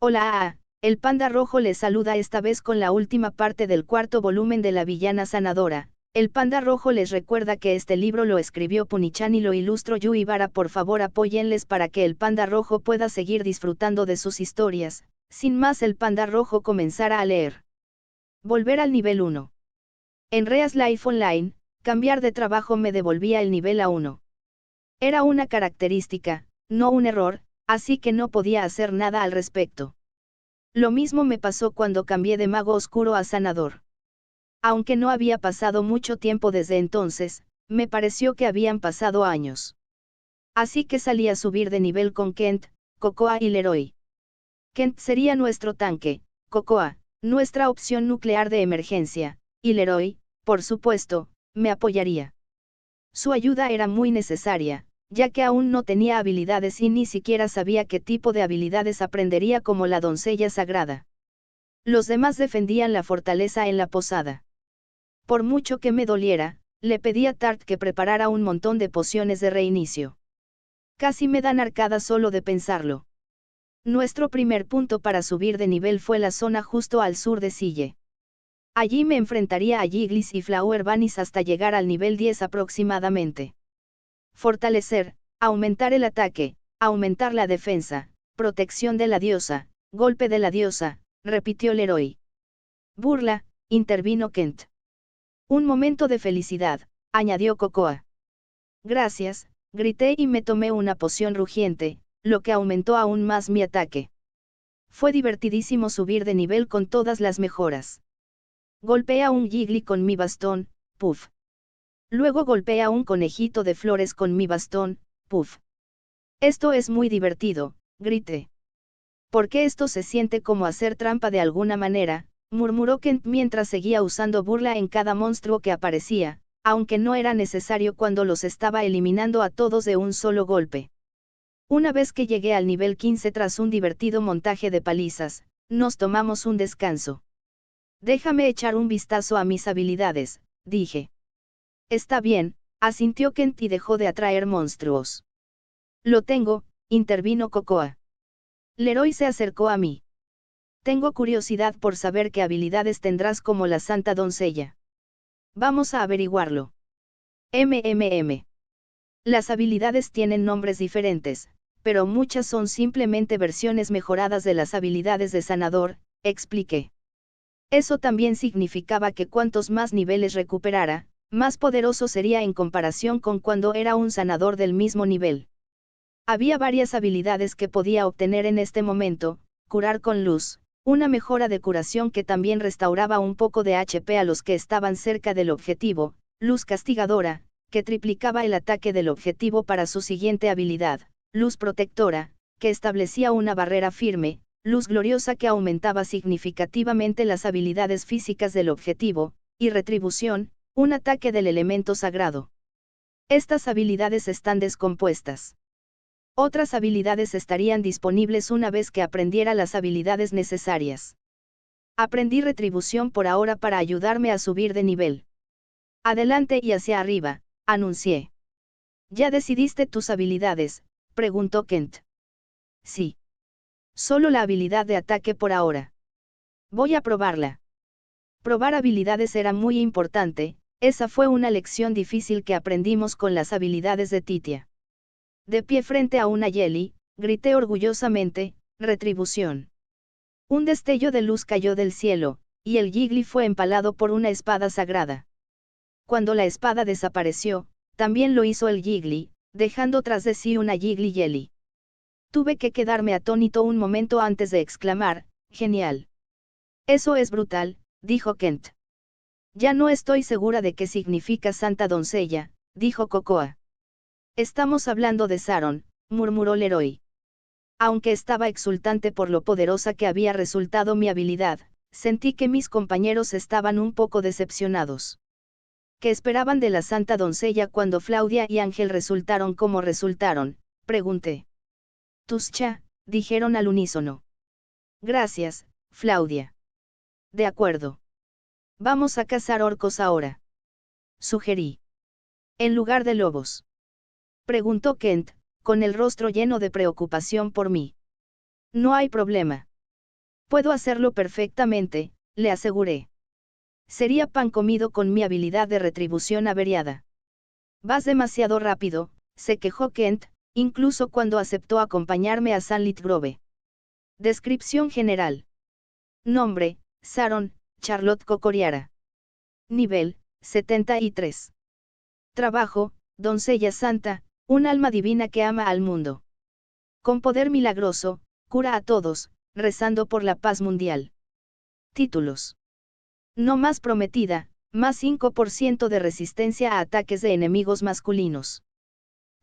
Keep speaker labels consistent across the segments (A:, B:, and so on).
A: Hola, el panda rojo les saluda esta vez con la última parte del cuarto volumen de La villana sanadora. El panda rojo les recuerda que este libro lo escribió Punichan y lo ilustró Yu Ibarra. Por favor apóyenles para que el panda rojo pueda seguir disfrutando de sus historias. Sin más, el panda rojo comenzará a leer. Volver al nivel 1. En Reas Life Online, cambiar de trabajo me devolvía el nivel a 1. Era una característica, no un error, así que no podía hacer nada al respecto. Lo mismo me pasó cuando cambié de mago oscuro a sanador. Aunque no había pasado mucho tiempo desde entonces, me pareció que habían pasado años. Así que salí a subir de nivel con Kent, Cocoa y Leroy. Kent sería nuestro tanque, Cocoa, nuestra opción nuclear de emergencia, y Leroy, por supuesto, me apoyaría. Su ayuda era muy necesaria, ya que aún no tenía habilidades y ni siquiera sabía qué tipo de habilidades aprendería, como la doncella sagrada. Los demás defendían la fortaleza en la posada. Por mucho que me doliera, le pedí a Tart que preparara un montón de pociones de reinicio. Casi me dan arcadas solo de pensarlo. Nuestro primer punto para subir de nivel fue la zona justo al sur de Sille. Allí me enfrentaría a Giglis y Flower Bunnies hasta llegar al nivel 10 aproximadamente. Fortalecer, aumentar el ataque, aumentar la defensa, protección de la diosa, golpe de la diosa, repitió Leroy. Burla, intervino Kent. Un momento de felicidad, añadió Cocoa. Gracias, grité y me tomé una poción rugiente, lo que aumentó aún más mi ataque. Fue divertidísimo subir de nivel con todas las mejoras. Golpeé a un Gigli con mi bastón, puff. Luego golpeé a un conejito de flores con mi bastón, puff. Esto es muy divertido, grité. Porque esto se siente como hacer trampa de alguna manera, murmuró Kent mientras seguía usando burla en cada monstruo que aparecía, aunque no era necesario cuando los estaba eliminando a todos de un solo golpe. Una vez que llegué al nivel 15 tras un divertido montaje de palizas, nos tomamos un descanso. Déjame echar un vistazo a mis habilidades, dije. Está bien, asintió Kent y dejó de atraer monstruos. Lo tengo, intervino Cocoa. Leroy se acercó a mí. Tengo curiosidad por saber qué habilidades tendrás como la Santa Doncella. Vamos a averiguarlo. MMM. Las habilidades tienen nombres diferentes, pero muchas son simplemente versiones mejoradas de las habilidades de sanador, expliqué. Eso también significaba que cuantos más niveles recuperara, más poderoso sería en comparación con cuando era un sanador del mismo nivel. Había varias habilidades que podía obtener en este momento: curar con luz, una mejora de curación que también restauraba un poco de HP a los que estaban cerca del objetivo; luz castigadora, que triplicaba el ataque del objetivo para su siguiente habilidad; luz protectora, que establecía una barrera firme; luz gloriosa, que aumentaba significativamente las habilidades físicas del objetivo; y retribución, un ataque del elemento sagrado. Estas habilidades están descompuestas. Otras habilidades estarían disponibles una vez que aprendiera las habilidades necesarias. Aprendí retribución por ahora para ayudarme a subir de nivel. Adelante y hacia arriba, anuncié. ¿Ya decidiste tus habilidades?, preguntó Kent. Sí. Solo la habilidad de ataque por ahora. Voy a probarla. Probar habilidades era muy importante, esa fue una lección difícil que aprendimos con las habilidades de Titia. De pie frente a una Yeli, grité orgullosamente: retribución. Un destello de luz cayó del cielo, y el Gigli fue empalado por una espada sagrada. Cuando la espada desapareció, también lo hizo el Gigli, dejando tras de sí una Gigli Yeli. Tuve que quedarme atónito un momento antes de exclamar: genial. Eso es brutal, dijo Kent. Ya no estoy segura de qué significa Santa Doncella, dijo Cocoa. Estamos hablando de Saron, murmuró Leroy. Aunque estaba exultante por lo poderosa que había resultado mi habilidad, sentí que mis compañeros estaban un poco decepcionados. ¿Qué esperaban de la Santa Doncella cuando Flaudia y Ángel resultaron como resultaron?, pregunté. Tuscha, dijeron al unísono. Gracias, Flaudia. De acuerdo. Vamos a cazar orcos ahora. Sugerí. En lugar de lobos. Preguntó Kent, con el rostro lleno de preocupación por mí. No hay problema. Puedo hacerlo perfectamente, le aseguré. Sería pan comido con mi habilidad de retribución averiada. Vas demasiado rápido, se quejó Kent, incluso cuando aceptó acompañarme a Sunlit Grove. Descripción general. Nombre, Sharon, Charlotte Cocoriara. Nivel, 73. Trabajo, doncella santa, un alma divina que ama al mundo. Con poder milagroso, cura a todos, rezando por la paz mundial. Títulos. No más prometida, más 5% de resistencia a ataques de enemigos masculinos.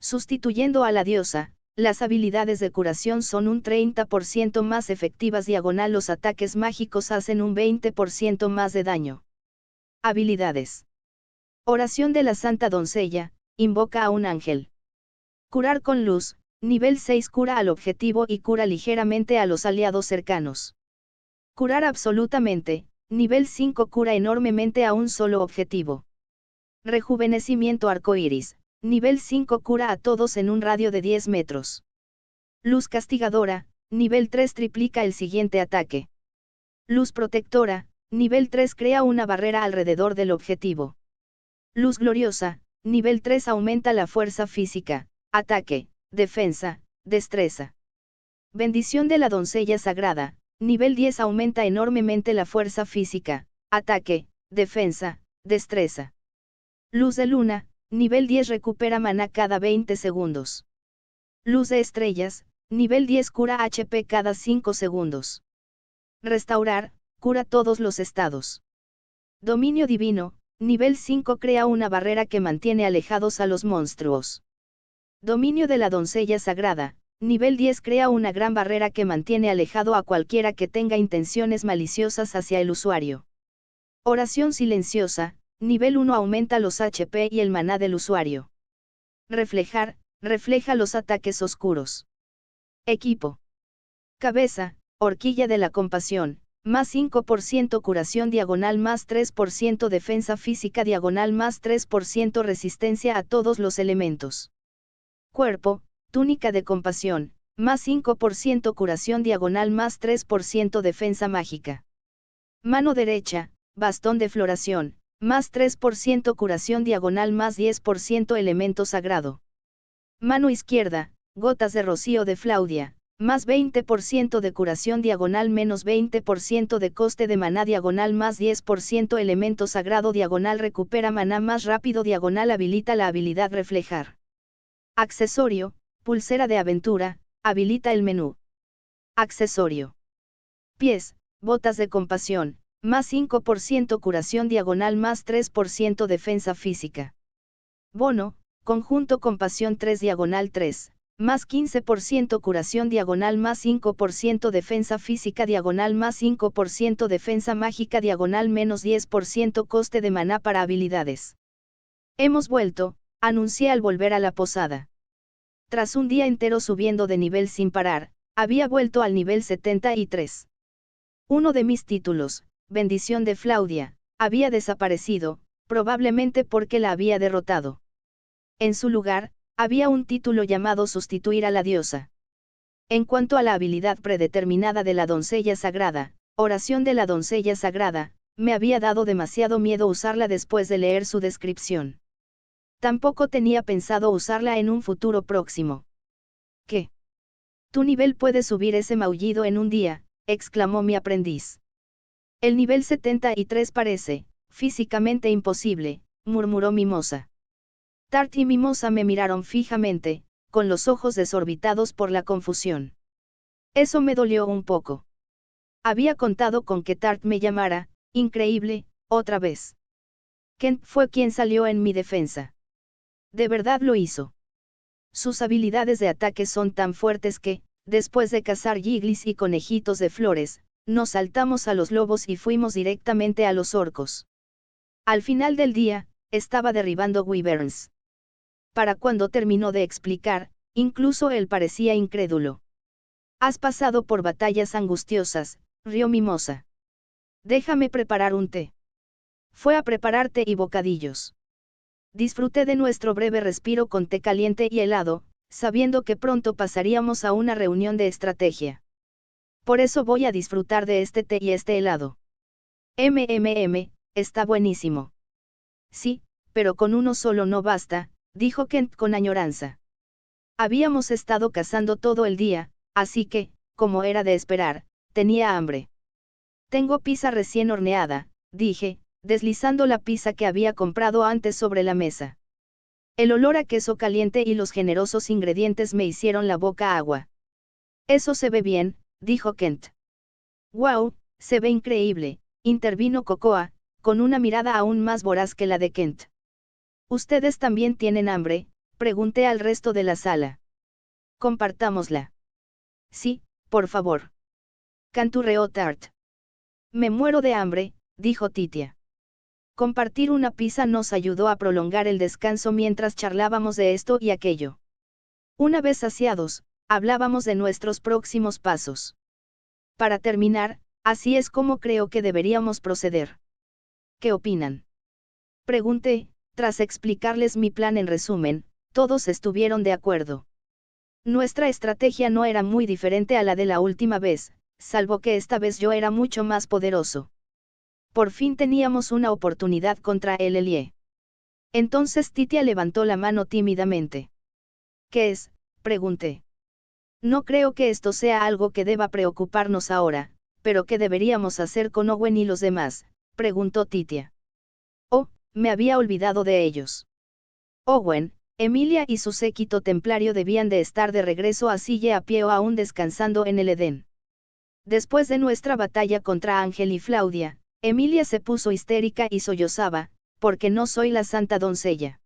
A: Sustituyendo a la diosa, las habilidades de curación son un 30% más efectivas diagonal los ataques mágicos hacen un 20% más de daño. Habilidades. Oración de la Santa Doncella, invoca a un ángel. Curar con luz, nivel 6 cura al objetivo y cura ligeramente a los aliados cercanos. Curar absolutamente, nivel 5 cura enormemente a un solo objetivo. Rejuvenecimiento arcoíris, nivel 5 cura a todos en un radio de 10 metros. Luz castigadora, nivel 3 triplica el siguiente ataque. Luz protectora, nivel 3 crea una barrera alrededor del objetivo. Luz gloriosa, nivel 3 aumenta la fuerza física, ataque, defensa, destreza. Bendición de la doncella sagrada, nivel 10 aumenta enormemente la fuerza física, ataque, defensa, destreza. Luz de luna, nivel 10 recupera maná cada 20 segundos. Luz de estrellas, nivel 10 cura HP cada 5 segundos. Restaurar, cura todos los estados. Dominio divino, nivel 5 crea una barrera que mantiene alejados a los monstruos. Dominio de la doncella sagrada, nivel 10 crea una gran barrera que mantiene alejado a cualquiera que tenga intenciones maliciosas hacia el usuario. Oración silenciosa, nivel 1 aumenta los HP y el maná del usuario. Reflejar, refleja los ataques oscuros. Equipo. Cabeza, horquilla de la compasión, más 5% curación diagonal más 3% defensa física diagonal más 3% resistencia a todos los elementos. Cuerpo, túnica de compasión, más 5% curación diagonal más 3% defensa mágica. Mano derecha, bastón de floración, más 3% curación diagonal más 10% elemento sagrado. Mano izquierda, gotas de rocío de Flaudia, más 20% de curación diagonal menos 20% de coste de maná diagonal más 10% elemento sagrado diagonal recupera maná más rápido diagonal habilita la habilidad reflejar. Accesorio, pulsera de aventura, habilita el menú. Accesorio. Pies, botas de compasión, más 5% curación diagonal más 3% defensa física. Bono, conjunto compasión 3 diagonal 3. Más 15% curación diagonal más 5% defensa física diagonal más 5% defensa mágica diagonal menos 10% coste de maná para habilidades. Hemos vuelto, anuncié al volver a la posada. Tras un día entero subiendo de nivel sin parar, había vuelto al nivel 73. Uno de mis títulos, Bendición de Flaudia, había desaparecido, probablemente porque la había derrotado. En su lugar, había un título llamado Sustituir a la diosa. En cuanto a la habilidad predeterminada de la doncella sagrada, Oración de la doncella sagrada, me había dado demasiado miedo usarla después de leer su descripción. Tampoco tenía pensado usarla en un futuro próximo. ¿Qué? Tu nivel puede subir ese maullido en un día, exclamó mi aprendiz. El nivel 73 parece, físicamente imposible, murmuró Mimosa. Tart y Mimosa me miraron fijamente, con los ojos desorbitados por la confusión. Eso me dolió un poco. Había contado con que Tart me llamara, increíble, otra vez. Kent fue quien salió en mi defensa. De verdad lo hizo. Sus habilidades de ataque son tan fuertes que, después de cazar giglis y conejitos de flores, nos saltamos a los lobos y fuimos directamente a los orcos. Al final del día, estaba derribando wyverns. Para cuando terminó de explicar, incluso él parecía incrédulo. Has pasado por batallas angustiosas, rió Mimosa. Déjame preparar un té. Fue a preparar té y bocadillos. Disfruté de nuestro breve respiro con té caliente y helado, sabiendo que pronto pasaríamos a una reunión de estrategia. Por eso voy a disfrutar de este té y este helado. Está buenísimo. Sí, pero con uno solo no basta, dijo Kent con añoranza. Habíamos estado cazando todo el día, así que, como era de esperar, tenía hambre. Tengo pizza recién horneada, dije, deslizando la pizza que había comprado antes sobre la mesa. El olor a queso caliente y los generosos ingredientes me hicieron la boca agua. Eso se ve bien, dijo Kent. ¡Guau! Se ve increíble, intervino Cocoa, con una mirada aún más voraz que la de Kent. ¿Ustedes también tienen hambre?, pregunté al resto de la sala. Compartámosla. Sí, por favor. Canturreó Tart. Me muero de hambre, dijo Titia. Compartir una pizza nos ayudó a prolongar el descanso mientras charlábamos de esto y aquello. Una vez saciados, hablábamos de nuestros próximos pasos. Para terminar, así es como creo que deberíamos proceder. ¿Qué opinan? Pregunté, tras explicarles mi plan en resumen, todos estuvieron de acuerdo. Nuestra estrategia no era muy diferente a la de la última vez, salvo que esta vez yo era mucho más poderoso. Por fin teníamos una oportunidad contra el Elie. Entonces Titia levantó la mano tímidamente. ¿Qué es?, pregunté. No creo que esto sea algo que deba preocuparnos ahora, pero ¿qué deberíamos hacer con Owen y los demás?, preguntó Titia. Oh, me había olvidado de ellos. Owen, Emilia y su séquito templario debían de estar de regreso a Sille a pie o aún descansando en el Edén. Después de nuestra batalla contra Ángel y Flaudia, Emilia se puso histérica y sollozaba, porque no soy la santa doncella.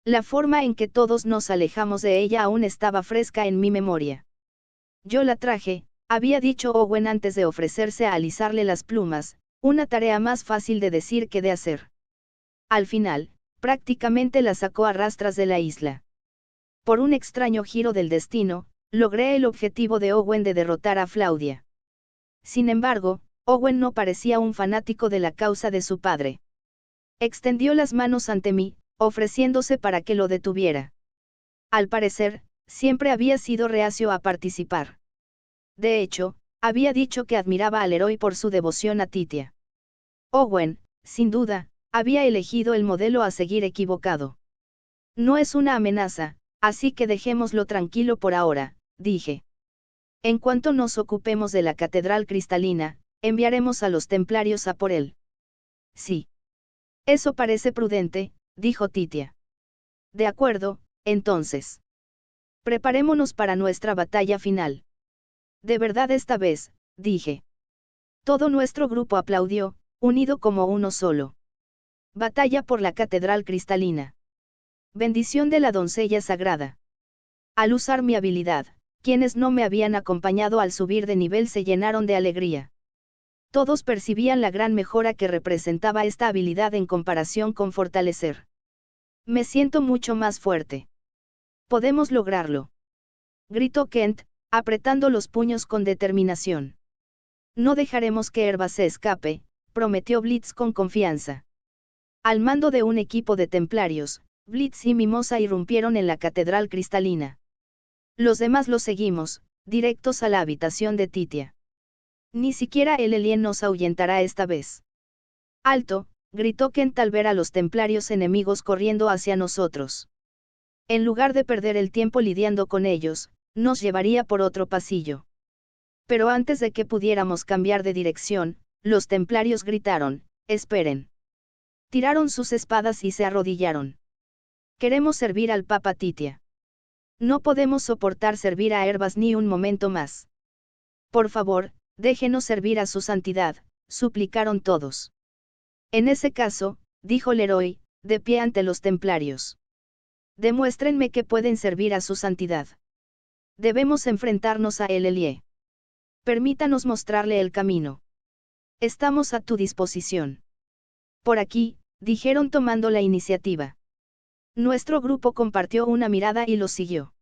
A: La forma en que todos nos alejamos de ella aún estaba fresca en mi memoria. Yo la traje, había dicho Owen antes de ofrecerse a alisarle las plumas, una tarea más fácil de decir que de hacer. Al final, prácticamente la sacó a rastras de la isla. Por un extraño giro del destino, logré el objetivo de Owen de derrotar a Flaudia. Sin embargo, Owen no parecía un fanático de la causa de su padre. Extendió las manos ante mí, ofreciéndose para que lo detuviera. Al parecer, siempre había sido reacio a participar. De hecho, había dicho que admiraba al héroe por su devoción a Titia. Owen, sin duda, había elegido el modelo a seguir equivocado. No es una amenaza, así que dejémoslo tranquilo por ahora, dije. En cuanto nos ocupemos de la catedral cristalina, enviaremos a los templarios a por él. Sí. Eso parece prudente, dijo Titia. De acuerdo, entonces. Preparémonos para nuestra batalla final. De verdad esta vez, dije. Todo nuestro grupo aplaudió, unido como uno solo. Batalla por la catedral cristalina. Bendición de la doncella sagrada. Al usar mi habilidad, quienes no me habían acompañado al subir de nivel se llenaron de alegría. Todos percibían la gran mejora que representaba esta habilidad en comparación con fortalecer. Me siento mucho más fuerte. Podemos lograrlo. Gritó Kent, apretando los puños con determinación. No dejaremos que Herba se escape, prometió Blitz con confianza. Al mando de un equipo de templarios, Blitz y Mimosa irrumpieron en la catedral cristalina. Los demás los seguimos, directos a la habitación de Titia. Ni siquiera el Elien nos ahuyentará esta vez. ¡Alto!, gritó Kent al ver a los templarios enemigos corriendo hacia nosotros. En lugar de perder el tiempo lidiando con ellos, nos llevaría por otro pasillo. Pero antes de que pudiéramos cambiar de dirección, los templarios gritaron, ¡esperen! Tiraron sus espadas y se arrodillaron. Queremos servir al Papa Titia. No podemos soportar servir a Herbas ni un momento más. Por favor, déjenos servir a su santidad, suplicaron todos. En ese caso, dijo Leroy, de pie ante los templarios. Demuéstrenme que pueden servir a su santidad. Debemos enfrentarnos a el Elie. Permítanos mostrarle el camino. Estamos a tu disposición. Por aquí, dijeron tomando la iniciativa. Nuestro grupo compartió una mirada y los siguió.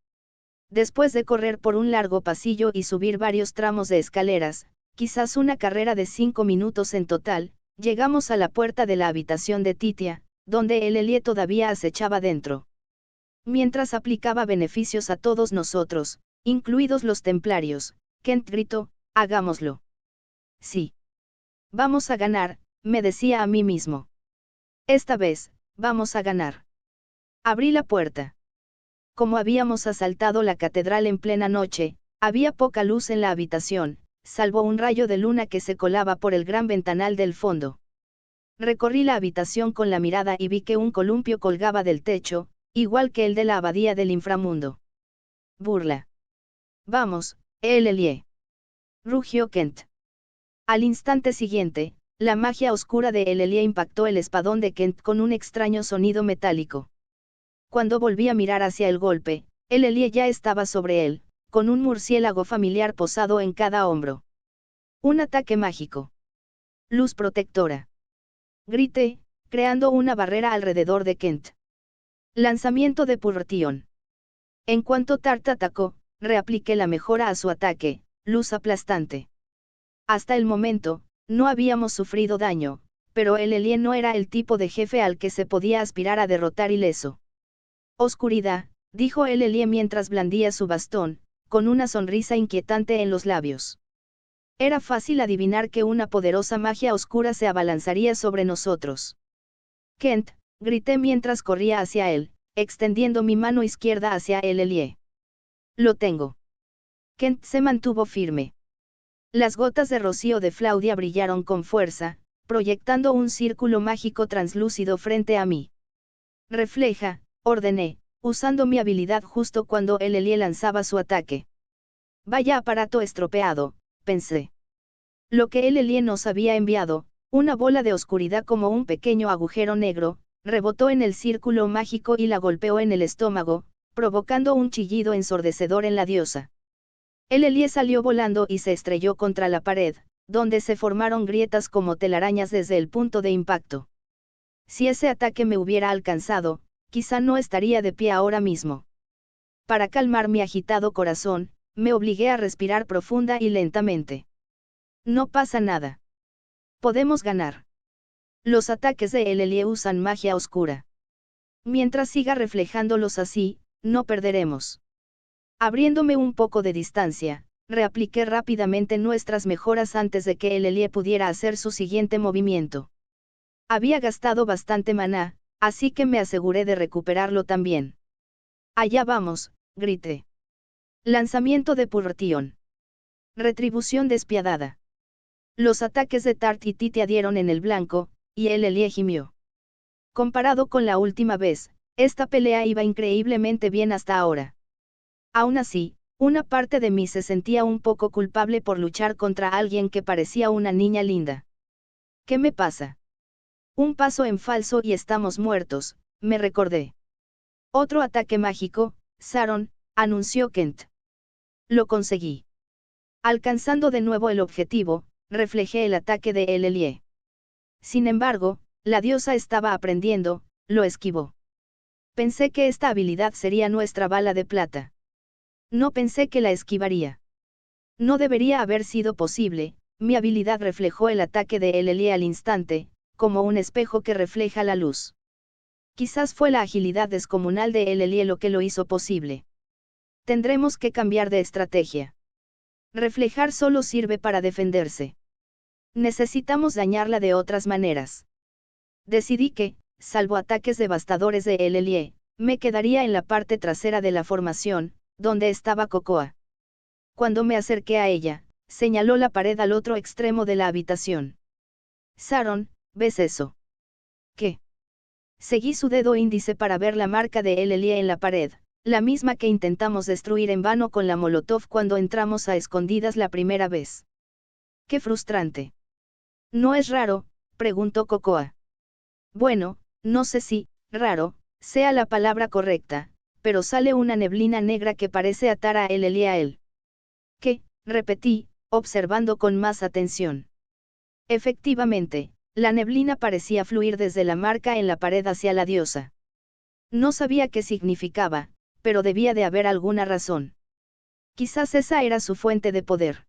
A: Después de correr por un largo pasillo y subir varios tramos de escaleras, quizás una carrera de 5 minutos en total, llegamos a la puerta de la habitación de Titia, donde el Elie todavía acechaba dentro. Mientras aplicaba beneficios a todos nosotros, incluidos los templarios, Kent gritó, Hagámoslo. Sí. Vamos a ganar, me decía a mí mismo. Esta vez, vamos a ganar. Abrí la puerta. Como habíamos asaltado la catedral en plena noche, había poca luz en la habitación, salvo un rayo de luna que se colaba por el gran ventanal del fondo. Recorrí la habitación con la mirada y vi que un columpio colgaba del techo, igual que el de la abadía del inframundo. Burla. Vamos, Elie. Rugió Kent. Al instante siguiente, la magia oscura de Elie impactó el espadón de Kent con un extraño sonido metálico. Cuando volví a mirar hacia el golpe, Elie ya estaba sobre él, con un murciélago familiar posado en cada hombro. Un ataque mágico. Luz protectora. Grité, creando una barrera alrededor de Kent. Lanzamiento de Purtion. En cuanto Tart atacó, reapliqué la mejora a su ataque, luz aplastante. Hasta el momento, no habíamos sufrido daño, pero Elie no era el tipo de jefe al que se podía aspirar a derrotar ileso. Oscuridad, dijo Elie mientras blandía su bastón, con una sonrisa inquietante en los labios. Era fácil adivinar que una poderosa magia oscura se abalanzaría sobre nosotros. Kent, grité mientras corría hacia él, extendiendo mi mano izquierda hacia Elie. Lo tengo. Kent se mantuvo firme. Las gotas de rocío de Flaudia brillaron con fuerza, proyectando un círculo mágico translúcido frente a mí. Refleja, ordené, usando mi habilidad justo cuando Elie lanzaba su ataque. Vaya aparato estropeado, pensé. Lo que Elie nos había enviado, una bola de oscuridad como un pequeño agujero negro, rebotó en el círculo mágico y la golpeó en el estómago, provocando un chillido ensordecedor en la diosa. Elie salió volando y se estrelló contra la pared, donde se formaron grietas como telarañas desde el punto de impacto. Si ese ataque me hubiera alcanzado, quizá no estaría de pie ahora mismo. Para calmar mi agitado corazón, me obligué a respirar profunda y lentamente. No pasa nada. Podemos ganar. Los ataques de Elie usan magia oscura. Mientras siga reflejándolos así, no perderemos. Abriéndome un poco de distancia, reapliqué rápidamente nuestras mejoras antes de que Elie pudiera hacer su siguiente movimiento. Había gastado bastante maná, así que me aseguré de recuperarlo también. Allá vamos, grité. Lanzamiento de Purtion. Retribución despiadada. Los ataques de Tart y Tite dieron en el blanco, y Elie gimió. Comparado con la última vez, esta pelea iba increíblemente bien hasta ahora. Aún así, una parte de mí se sentía un poco culpable por luchar contra alguien que parecía una niña linda. ¿Qué me pasa? Un paso en falso y estamos muertos, me recordé. Otro ataque mágico, Sharon, anunció Kent. Lo conseguí. Alcanzando de nuevo el objetivo, reflejé el ataque de Elie. Sin embargo, la diosa estaba aprendiendo, lo esquivó. Pensé que esta habilidad sería nuestra bala de plata. No pensé que la esquivaría. No debería haber sido posible, mi habilidad reflejó el ataque de Elie al instante, como un espejo que refleja la luz. Quizás fue la agilidad descomunal de Elie lo que lo hizo posible. Tendremos que cambiar de estrategia. Reflejar solo sirve para defenderse. Necesitamos dañarla de otras maneras. Decidí que, salvo ataques devastadores de Elie, me quedaría en la parte trasera de la formación, donde estaba Cocoa. Cuando me acerqué a ella, señaló la pared al otro extremo de la habitación. Sharon, ¿ves eso? ¿Qué? Seguí su dedo índice para ver la marca de Elie en la pared, la misma que intentamos destruir en vano con la molotov cuando entramos a escondidas la primera vez. ¡Qué frustrante! ¿No es raro?, preguntó Cocoa. Bueno, no sé si, raro, sea la palabra correcta, pero sale una neblina negra que parece atar a Elie a él. ¿Qué?, repetí, observando con más atención. Efectivamente, la neblina parecía fluir desde la marca en la pared hacia la diosa. No sabía qué significaba, pero debía de haber alguna razón. Quizás esa era su fuente de poder.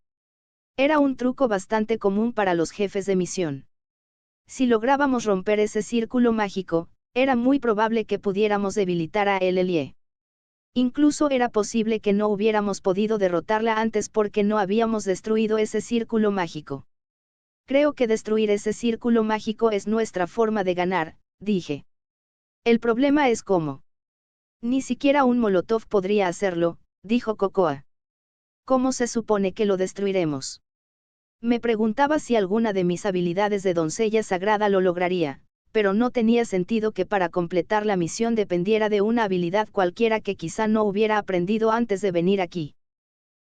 A: Era un truco bastante común para los jefes de misión. Si lográbamos romper ese círculo mágico, era muy probable que pudiéramos debilitar a Elie. Incluso era posible que no hubiéramos podido derrotarla antes porque no habíamos destruido ese círculo mágico. Creo que destruir ese círculo mágico es nuestra forma de ganar, dije. El problema es cómo. Ni siquiera un molotov podría hacerlo, dijo Cocoa. ¿Cómo se supone que lo destruiremos? Me preguntaba si alguna de mis habilidades de doncella sagrada lo lograría, pero no tenía sentido que para completar la misión dependiera de una habilidad cualquiera que quizá no hubiera aprendido antes de venir aquí.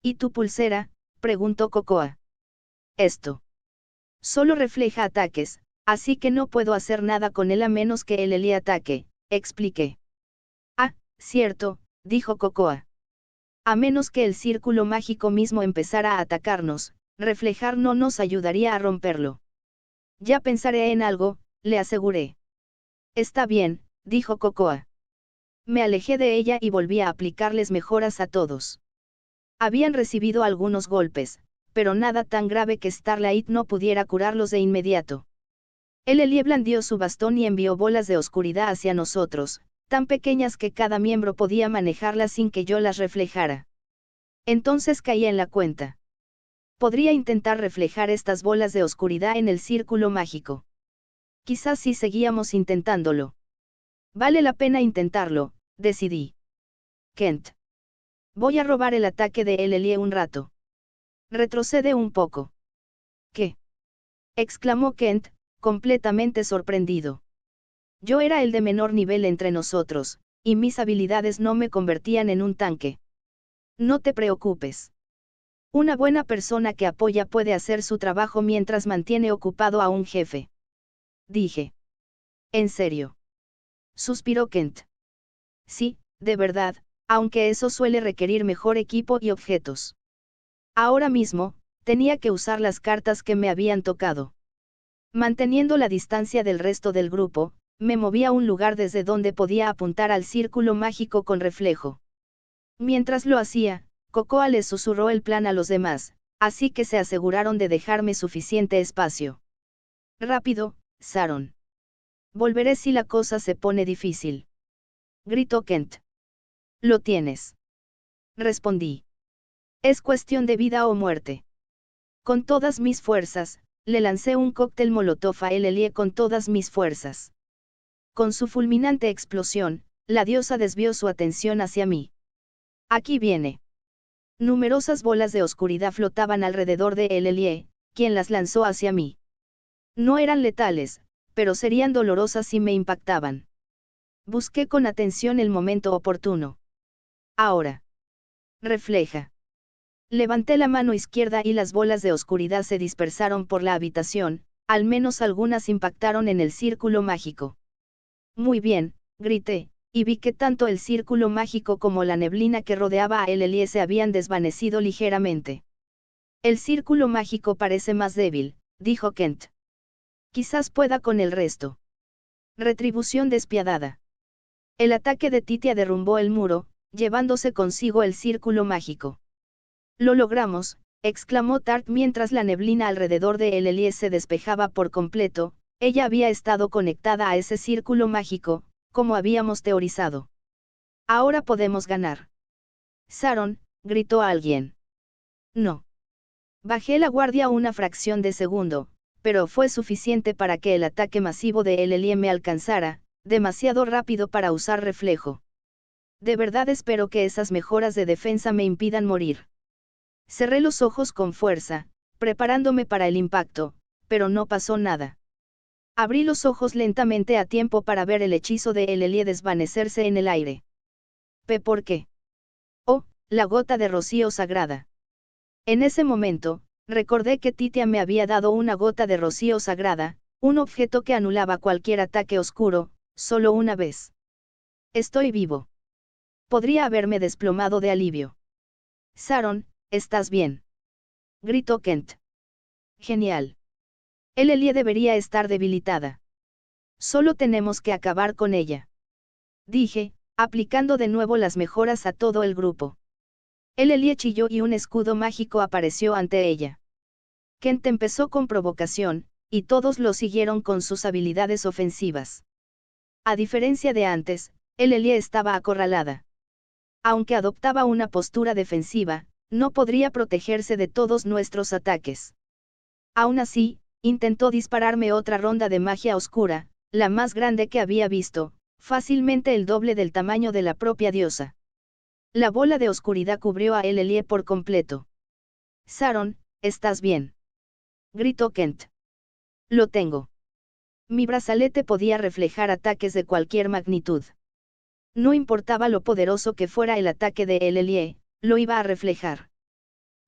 A: ¿Y tu pulsera?, preguntó Cocoa. Esto. Solo refleja ataques, así que no puedo hacer nada con él a menos que él le ataque, expliqué. Ah, cierto, dijo Cocoa. A menos que el círculo mágico mismo empezara a atacarnos, reflejar no nos ayudaría a romperlo. Ya pensaré en algo, le aseguré. Está bien, dijo Cocoa. Me alejé de ella y volví a aplicarles mejoras a todos. Habían recibido algunos golpes, pero nada tan grave que Starlight no pudiera curarlos de inmediato. Ellie blandió su bastón y envió bolas de oscuridad hacia nosotros, tan pequeñas que cada miembro podía manejarlas sin que yo las reflejara. Entonces caía en la cuenta. Podría intentar reflejar estas bolas de oscuridad en el círculo mágico. Quizás si seguíamos intentándolo. Vale la pena intentarlo, decidí. Kent. Voy a robar el ataque de Ellie un rato. Retrocede un poco. ¿Qué? Exclamó Kent, completamente sorprendido. Yo era el de menor nivel entre nosotros, y mis habilidades no me convertían en un tanque. No te preocupes. Una buena persona que apoya puede hacer su trabajo mientras mantiene ocupado a un jefe. Dije. ¿En serio? Suspiró Kent. Sí, de verdad, aunque eso suele requerir mejor equipo y objetos. Ahora mismo, tenía que usar las cartas que me habían tocado. Manteniendo la distancia del resto del grupo, me moví a un lugar desde donde podía apuntar al círculo mágico con reflejo. Mientras lo hacía, Cocoa les susurró el plan a los demás, así que se aseguraron de dejarme suficiente espacio. Rápido, Sharon. Volveré si la cosa se pone difícil. Gritó Kent. Lo tienes. Respondí. Es cuestión de vida o muerte. Con todas mis fuerzas, le lancé un cóctel molotov a Ellie con todas mis fuerzas. Con su fulminante explosión, la diosa desvió su atención hacia mí. Aquí viene. Numerosas bolas de oscuridad flotaban alrededor de Ellie, quien las lanzó hacia mí. No eran letales, pero serían dolorosas si me impactaban. Busqué con atención el momento oportuno. Ahora. Refleja. Levanté la mano izquierda y las bolas de oscuridad se dispersaron por la habitación, al menos algunas impactaron en el círculo mágico. Muy bien, grité, y vi que tanto el círculo mágico como la neblina que rodeaba a Ellie se habían desvanecido ligeramente. El círculo mágico parece más débil, dijo Kent. Quizás pueda con el resto. Retribución despiadada. El ataque de Titia derrumbó el muro, llevándose consigo el círculo mágico. Lo logramos, exclamó Tart mientras la neblina alrededor de Ellie se despejaba por completo. Ella había estado conectada a ese círculo mágico, como habíamos teorizado. Ahora podemos ganar. Sharon, gritó alguien. No. Bajé la guardia una fracción de segundo, pero fue suficiente para que el ataque masivo de Ellie me alcanzara, demasiado rápido para usar reflejo. De verdad espero que esas mejoras de defensa me impidan morir. Cerré los ojos con fuerza, preparándome para el impacto, pero no pasó nada. Abrí los ojos lentamente a tiempo para ver el hechizo de Ellie desvanecerse en el aire. ¿Por qué? Oh, la gota de rocío sagrada. En ese momento, recordé que Titia me había dado una gota de rocío sagrada, un objeto que anulaba cualquier ataque oscuro, solo una vez. Estoy vivo. Podría haberme desplomado de alivio. Sharon, ¿estás bien? Gritó Kent. Genial. Ellie debería estar debilitada. Solo tenemos que acabar con ella. Dije, aplicando de nuevo las mejoras a todo el grupo. Ellie chilló y un escudo mágico apareció ante ella. Kent empezó con provocación, y todos lo siguieron con sus habilidades ofensivas. A diferencia de antes, Ellie estaba acorralada. Aunque adoptaba una postura defensiva, no podría protegerse de todos nuestros ataques. Aún así, intentó dispararme otra ronda de magia oscura, la más grande que había visto, fácilmente el doble del tamaño de la propia diosa. La bola de oscuridad cubrió a Ellie por completo. «Sharon, ¿estás bien?», gritó Kent. «Lo tengo». Mi brazalete podía reflejar ataques de cualquier magnitud. No importaba lo poderoso que fuera el ataque de Ellie, lo iba a reflejar.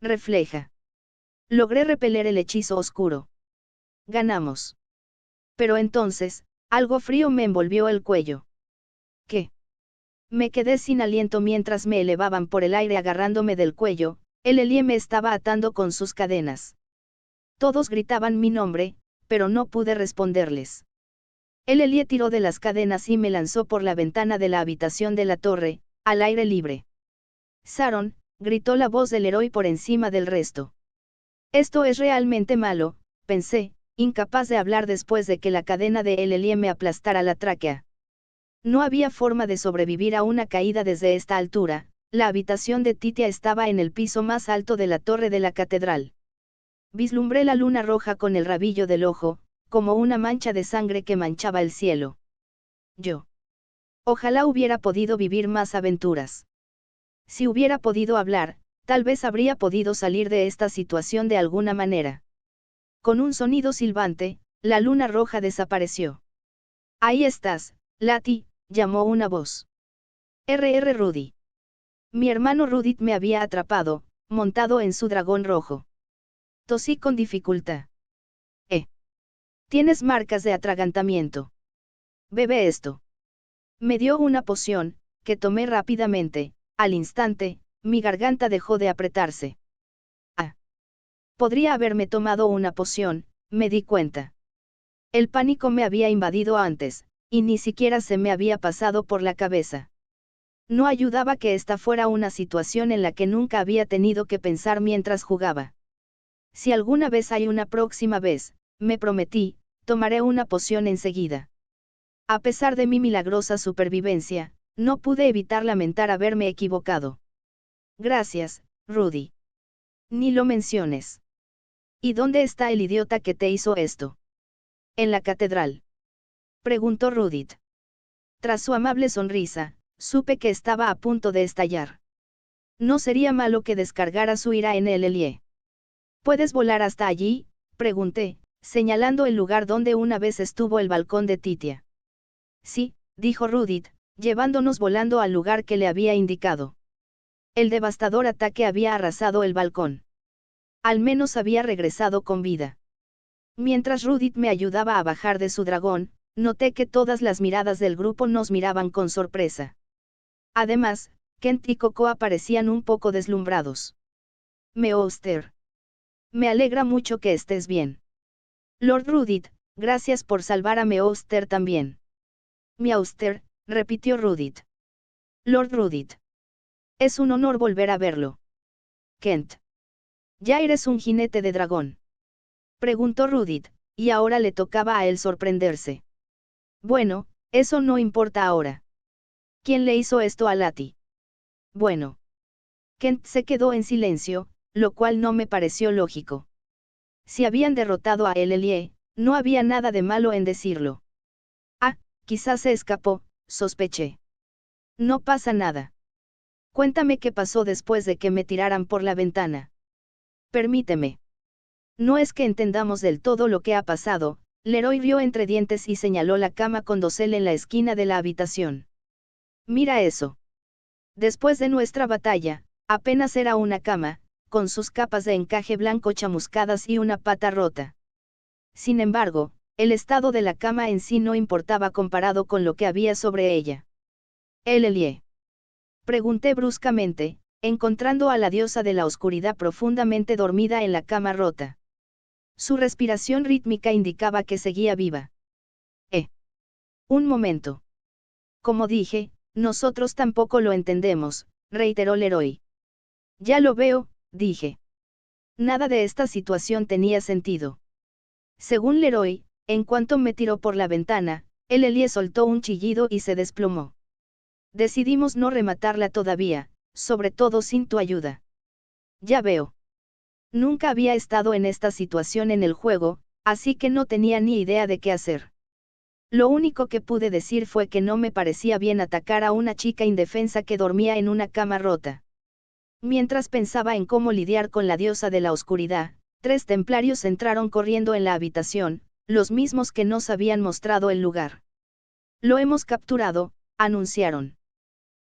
A: «Refleja». Logré repeler el hechizo oscuro. Ganamos. Pero entonces, algo frío me envolvió el cuello. ¿Qué? Me quedé sin aliento mientras me elevaban por el aire agarrándome del cuello. Ellie me estaba atando con sus cadenas. Todos gritaban mi nombre, pero no pude responderles. Ellie tiró de las cadenas y me lanzó por la ventana de la habitación de la torre, al aire libre. «Sharon», gritó la voz del héroe por encima del resto. Esto es realmente malo, pensé, incapaz de hablar después de que la cadena de Ellie me aplastara la tráquea. No había forma de sobrevivir a una caída desde esta altura. La habitación de Titia estaba en el piso más alto de la torre de la catedral. Vislumbré la luna roja con el rabillo del ojo, como una mancha de sangre que manchaba el cielo. Yo. Ojalá hubiera podido vivir más aventuras. Si hubiera podido hablar, tal vez habría podido salir de esta situación de alguna manera. Con un sonido silbante, la luna roja desapareció. «Ahí estás, Lati», llamó una voz. Rudy. Mi hermano Rudy me había atrapado, montado en su dragón rojo. Tosí con dificultad. Tienes marcas de atragantamiento. Bebe esto. Me dio una poción, que tomé rápidamente. Al instante, mi garganta dejó de apretarse. Podría haberme tomado una poción, me di cuenta. El pánico me había invadido antes, y ni siquiera se me había pasado por la cabeza. No ayudaba que esta fuera una situación en la que nunca había tenido que pensar mientras jugaba. Si alguna vez hay una próxima vez, me prometí, tomaré una poción enseguida. A pesar de mi milagrosa supervivencia, no pude evitar lamentar haberme equivocado. Gracias, Rudy. Ni lo menciones. ¿Y dónde está el idiota que te hizo esto? En la catedral. Preguntó Rudy. Tras su amable sonrisa, supe que estaba a punto de estallar. No sería malo que descargara su ira en Ellie. ¿Puedes volar hasta allí?, pregunté, señalando el lugar donde una vez estuvo el balcón de Titia. Sí, dijo Rudy, llevándonos volando al lugar que le había indicado. El devastador ataque había arrasado el balcón. Al menos había regresado con vida. Mientras Rudy me ayudaba a bajar de su dragón, noté que todas las miradas del grupo nos miraban con sorpresa. Además, Kent y Coco aparecían un poco deslumbrados. «Meowster. Me alegra mucho que estés bien. Lord Rudy, gracias por salvar a Meowster también». «Meowster», repitió Rudy. «Lord Rudy. Es un honor volver a verlo». «Kent. ¿Ya eres un jinete de dragón?», preguntó Rudy, y ahora le tocaba a él sorprenderse. «Bueno, eso no importa ahora. ¿Quién le hizo esto a Lati?». «Bueno». Kent se quedó en silencio, lo cual no me pareció lógico. Si habían derrotado a Ellie, no había nada de malo en decirlo. Quizás se escapó, sospeché. No pasa nada. Cuéntame qué pasó después de que me tiraran por la ventana. Permíteme. No es que entendamos del todo lo que ha pasado. Leroy rió entre dientes y señaló la cama con dosel en la esquina de la habitación. Mira eso. Después de nuestra batalla, apenas era una cama, con sus capas de encaje blanco chamuscadas y una pata rota. Sin embargo, el estado de la cama en sí no importaba comparado con lo que había sobre ella. «Ellie», pregunté bruscamente, encontrando a la diosa de la oscuridad profundamente dormida en la cama rota. Su respiración rítmica indicaba que seguía viva. Un momento. Como dije, nosotros tampoco lo entendemos, reiteró Leroy. Ya lo veo, dije. Nada de esta situación tenía sentido. Según Leroy, en cuanto me tiró por la ventana, Ellie soltó un chillido y se desplomó. Decidimos no rematarla todavía, sobre todo sin tu ayuda. Ya veo. Nunca había estado en esta situación en el juego, así que no tenía ni idea de qué hacer. Lo único que pude decir fue que no me parecía bien atacar a una chica indefensa que dormía en una cama rota. Mientras pensaba en cómo lidiar con la diosa de la oscuridad, 3 templarios entraron corriendo en la habitación, los mismos que nos habían mostrado el lugar. Lo hemos capturado, anunciaron.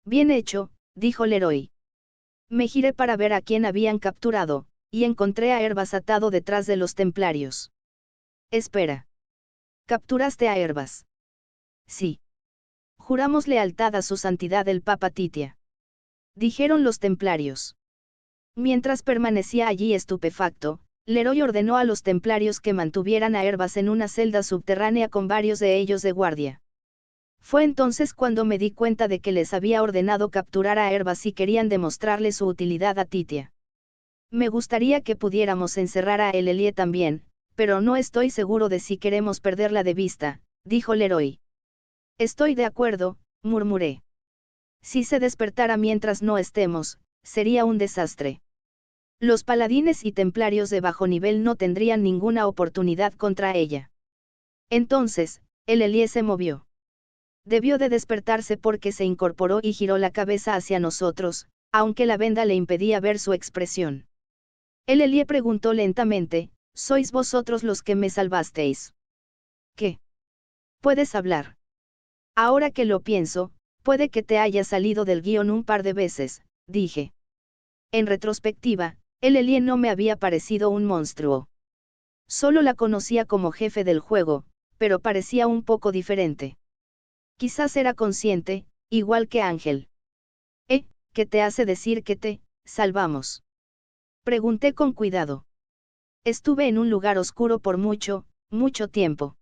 A: Bien hecho, dijo Leroy. Me giré para ver a quién habían capturado, y encontré a Herbas atado detrás de los templarios. Espera. ¿Capturaste a Herbas? Sí. Juramos lealtad a su santidad el Papa Titia. Dijeron los templarios. Mientras permanecía allí estupefacto, Leroy ordenó a los templarios que mantuvieran a Herbas en una celda subterránea con varios de ellos de guardia. Fue entonces cuando me di cuenta de que les había ordenado capturar a Herbas si querían demostrarle su utilidad a Titia. Me gustaría que pudiéramos encerrar a Elelie también, pero no estoy seguro de si queremos perderla de vista, dijo Leroy. Estoy de acuerdo, murmuré. Si se despertara mientras no estemos, sería un desastre. Los paladines y templarios de bajo nivel no tendrían ninguna oportunidad contra ella. Entonces, Elelie se movió. Debió de despertarse porque se incorporó y giró la cabeza hacia nosotros, aunque la venda le impedía ver su expresión. Elelie preguntó lentamente, ¿sois vosotros los que me salvasteis? ¿Qué? ¿Puedes hablar? Ahora que lo pienso, puede que te haya salido del guión un par de veces, dije. En retrospectiva, Elelie no me había parecido un monstruo. Solo la conocía como jefe del juego, pero parecía un poco diferente. Quizás era consciente, igual que Ángel. ¿Qué te hace decir que te salvamos? Pregunté con cuidado. Estuve en un lugar oscuro por mucho tiempo.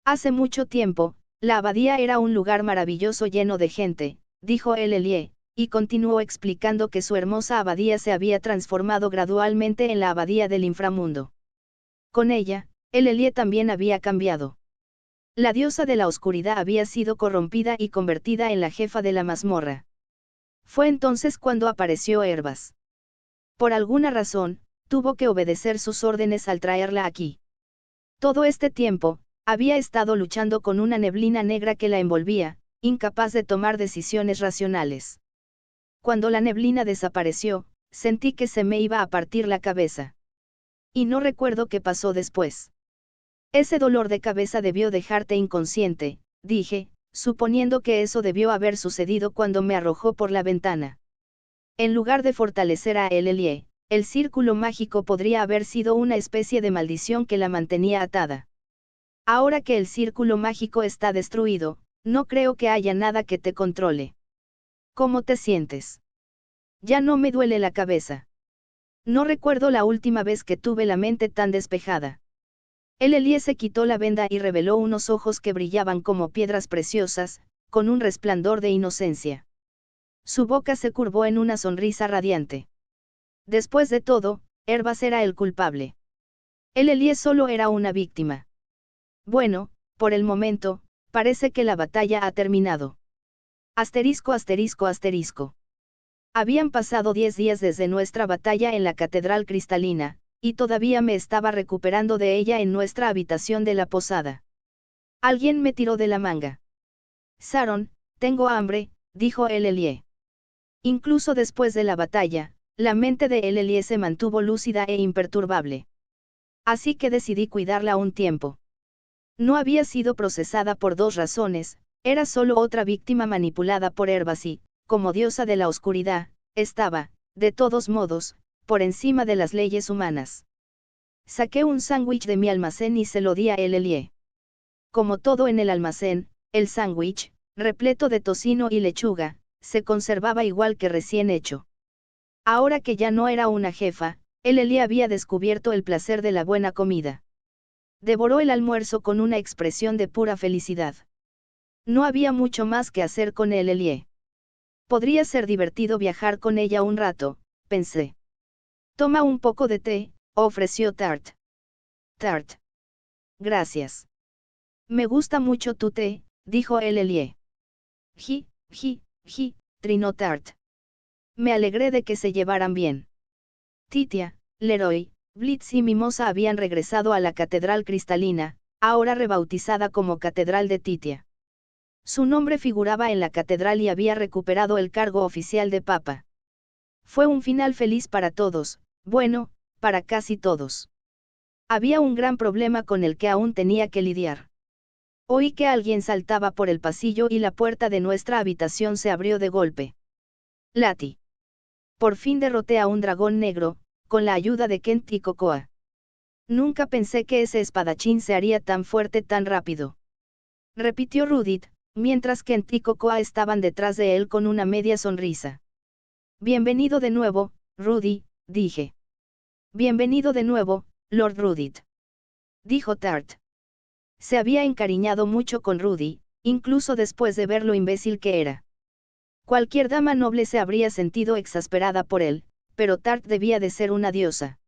A: Hace mucho tiempo, la abadía era un lugar maravilloso lleno de gente, dijo Elelie, y continuó explicando que su hermosa abadía se había transformado gradualmente en la abadía del inframundo. Con ella, Elelie también había cambiado. La diosa de la oscuridad había sido corrompida y convertida en la jefa de la mazmorra. Fue entonces cuando apareció Herbas. Por alguna razón, tuvo que obedecer sus órdenes al traerla aquí. Todo este tiempo, había estado luchando con una neblina negra que la envolvía, incapaz de tomar decisiones racionales. Cuando la neblina desapareció, sentí que se me iba a partir la cabeza. Y no recuerdo qué pasó después. Ese dolor de cabeza debió dejarte inconsciente, dije, suponiendo que eso debió haber sucedido cuando me arrojó por la ventana. En lugar de fortalecer a Elelie, el círculo mágico podría haber sido una especie de maldición que la mantenía atada. Ahora que el círculo mágico está destruido, no creo que haya nada que te controle. ¿Cómo te sientes? Ya no me duele la cabeza. No recuerdo la última vez que tuve la mente tan despejada. Elelie se quitó la venda y reveló unos ojos que brillaban como piedras preciosas, con un resplandor de inocencia. Su boca se curvó en una sonrisa radiante. Después de todo, Herbas era el culpable. Elelie solo era una víctima. Bueno, por el momento, parece que la batalla ha terminado. Asterisco asterisco asterisco. Habían pasado 10 días desde nuestra batalla en la Catedral Cristalina, y todavía me estaba recuperando de ella en nuestra habitación de la posada. Alguien me tiró de la manga. Saron, tengo hambre, dijo Elelie. Incluso después de la batalla, la mente de Elelie se mantuvo lúcida e imperturbable. Así que decidí cuidarla un tiempo. No había sido procesada por 2 razones, era solo otra víctima manipulada por Herbas y, como diosa de la oscuridad, estaba, de todos modos, por encima de las leyes humanas. Saqué un sándwich de mi almacén y se lo di a Elelie. Como todo en el almacén, el sándwich, repleto de tocino y lechuga, se conservaba igual que recién hecho. Ahora que ya no era una jefa, Elelie había descubierto el placer de la buena comida. Devoró el almuerzo con una expresión de pura felicidad. No había mucho más que hacer con Elelie. Podría ser divertido viajar con ella un rato, pensé. Toma un poco de té, ofreció Tart. Tart. Gracias. Me gusta mucho tu té, dijo Elelie. trinó Tart. Me alegré de que se llevaran bien. Titia, Leroy, Blitz y Mimosa habían regresado a la Catedral Cristalina, ahora rebautizada como Catedral de Titia. Su nombre figuraba en la catedral y había recuperado el cargo oficial de papa. Fue un final feliz para todos, bueno, para casi todos. Había un gran problema con el que aún tenía que lidiar. Oí que alguien saltaba por el pasillo y la puerta de nuestra habitación se abrió de golpe. Lati. Por fin derroté a un dragón negro, con la ayuda de Kent y Cocoa. Nunca pensé que ese espadachín se haría tan fuerte tan rápido. Repitió Rudit, mientras Kent y Cocoa estaban detrás de él con una media sonrisa. Bienvenido de nuevo, Rudy, dije. Bienvenido de nuevo, Lord Rudit. Dijo Tart. Se había encariñado mucho con Rudy, incluso después de ver lo imbécil que era. Cualquier dama noble se habría sentido exasperada por él, pero Tart debía de ser una diosa.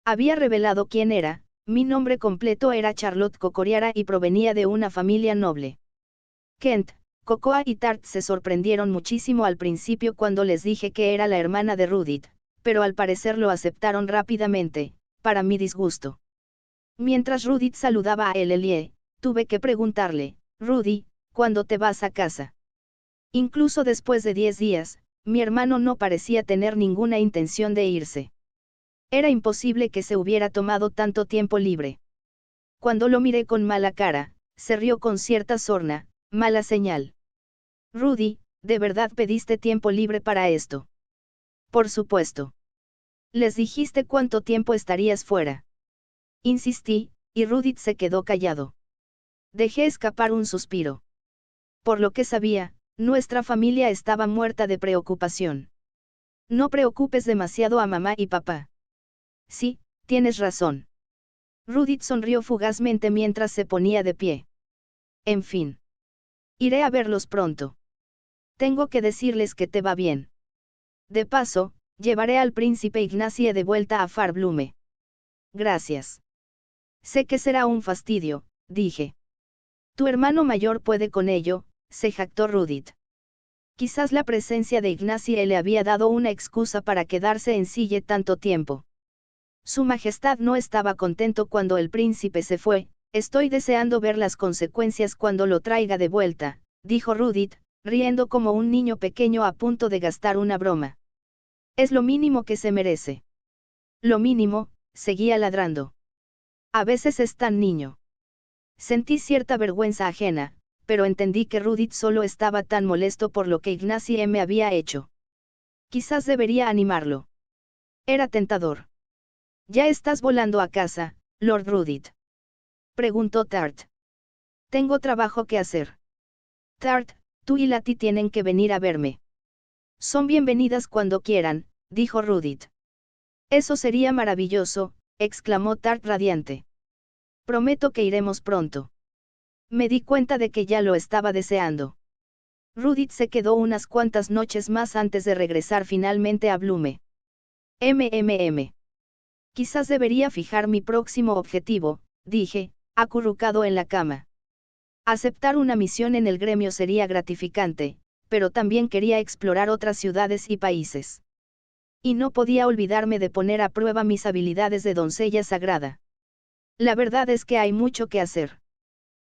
A: Había revelado quién era, mi nombre completo era Charlotte Cocoriara y provenía de una familia noble. Kent, Cocoa y Tart se sorprendieron muchísimo al principio cuando les dije que era la hermana de Rudit, pero al parecer lo aceptaron rápidamente, para mi disgusto. Mientras Rudit saludaba a Elelie, tuve que preguntarle, Rudy, ¿cuándo te vas a casa? Incluso después de 10 días, mi hermano no parecía tener ninguna intención de irse. Era imposible que se hubiera tomado tanto tiempo libre. Cuando lo miré con mala cara, se rió con cierta sorna, mala señal. Rudy, ¿de verdad pediste tiempo libre para esto? Por supuesto. ¿Les dijiste cuánto tiempo estarías fuera? Insistí, y Rudit se quedó callado. Dejé escapar un suspiro. Por lo que sabía, nuestra familia estaba muerta de preocupación. No preocupes demasiado a mamá y papá. Sí, tienes razón. Rudit sonrió fugazmente mientras se ponía de pie. En fin. Iré a verlos pronto. Tengo que decirles que te va bien. De paso, llevaré al príncipe Ignacie de vuelta a Farblume. Gracias. Sé que será un fastidio, dije. Tu hermano mayor puede con ello, se jactó Rudit. Quizás la presencia de Ignacie le había dado una excusa para quedarse en Sille tanto tiempo. Su Majestad no estaba contento cuando el príncipe se fue, estoy deseando ver las consecuencias cuando lo traiga de vuelta, dijo Rudit, riendo como un niño pequeño a punto de gastar una broma. Es lo mínimo que se merece. Lo mínimo, seguía ladrando. A veces es tan niño. Sentí cierta vergüenza ajena, pero entendí que Rudit solo estaba tan molesto por lo que Ignacie me había hecho. Quizás debería animarlo. Era tentador. ¿Ya estás volando a casa, Lord Rudit? Preguntó Tart. Tengo trabajo que hacer. Tart, tú y Lati tienen que venir a verme. Son bienvenidas cuando quieran, dijo Rudit. Eso sería maravilloso, exclamó Tart radiante. Prometo que iremos pronto. Me di cuenta de que ya lo estaba deseando. Rudit se quedó unas cuantas noches más antes de regresar finalmente a Blume. Quizás debería fijar mi próximo objetivo, dije, acurrucado en la cama. Aceptar una misión en el gremio sería gratificante, pero también quería explorar otras ciudades y países. Y no podía olvidarme de poner a prueba mis habilidades de doncella sagrada. La verdad es que hay mucho que hacer.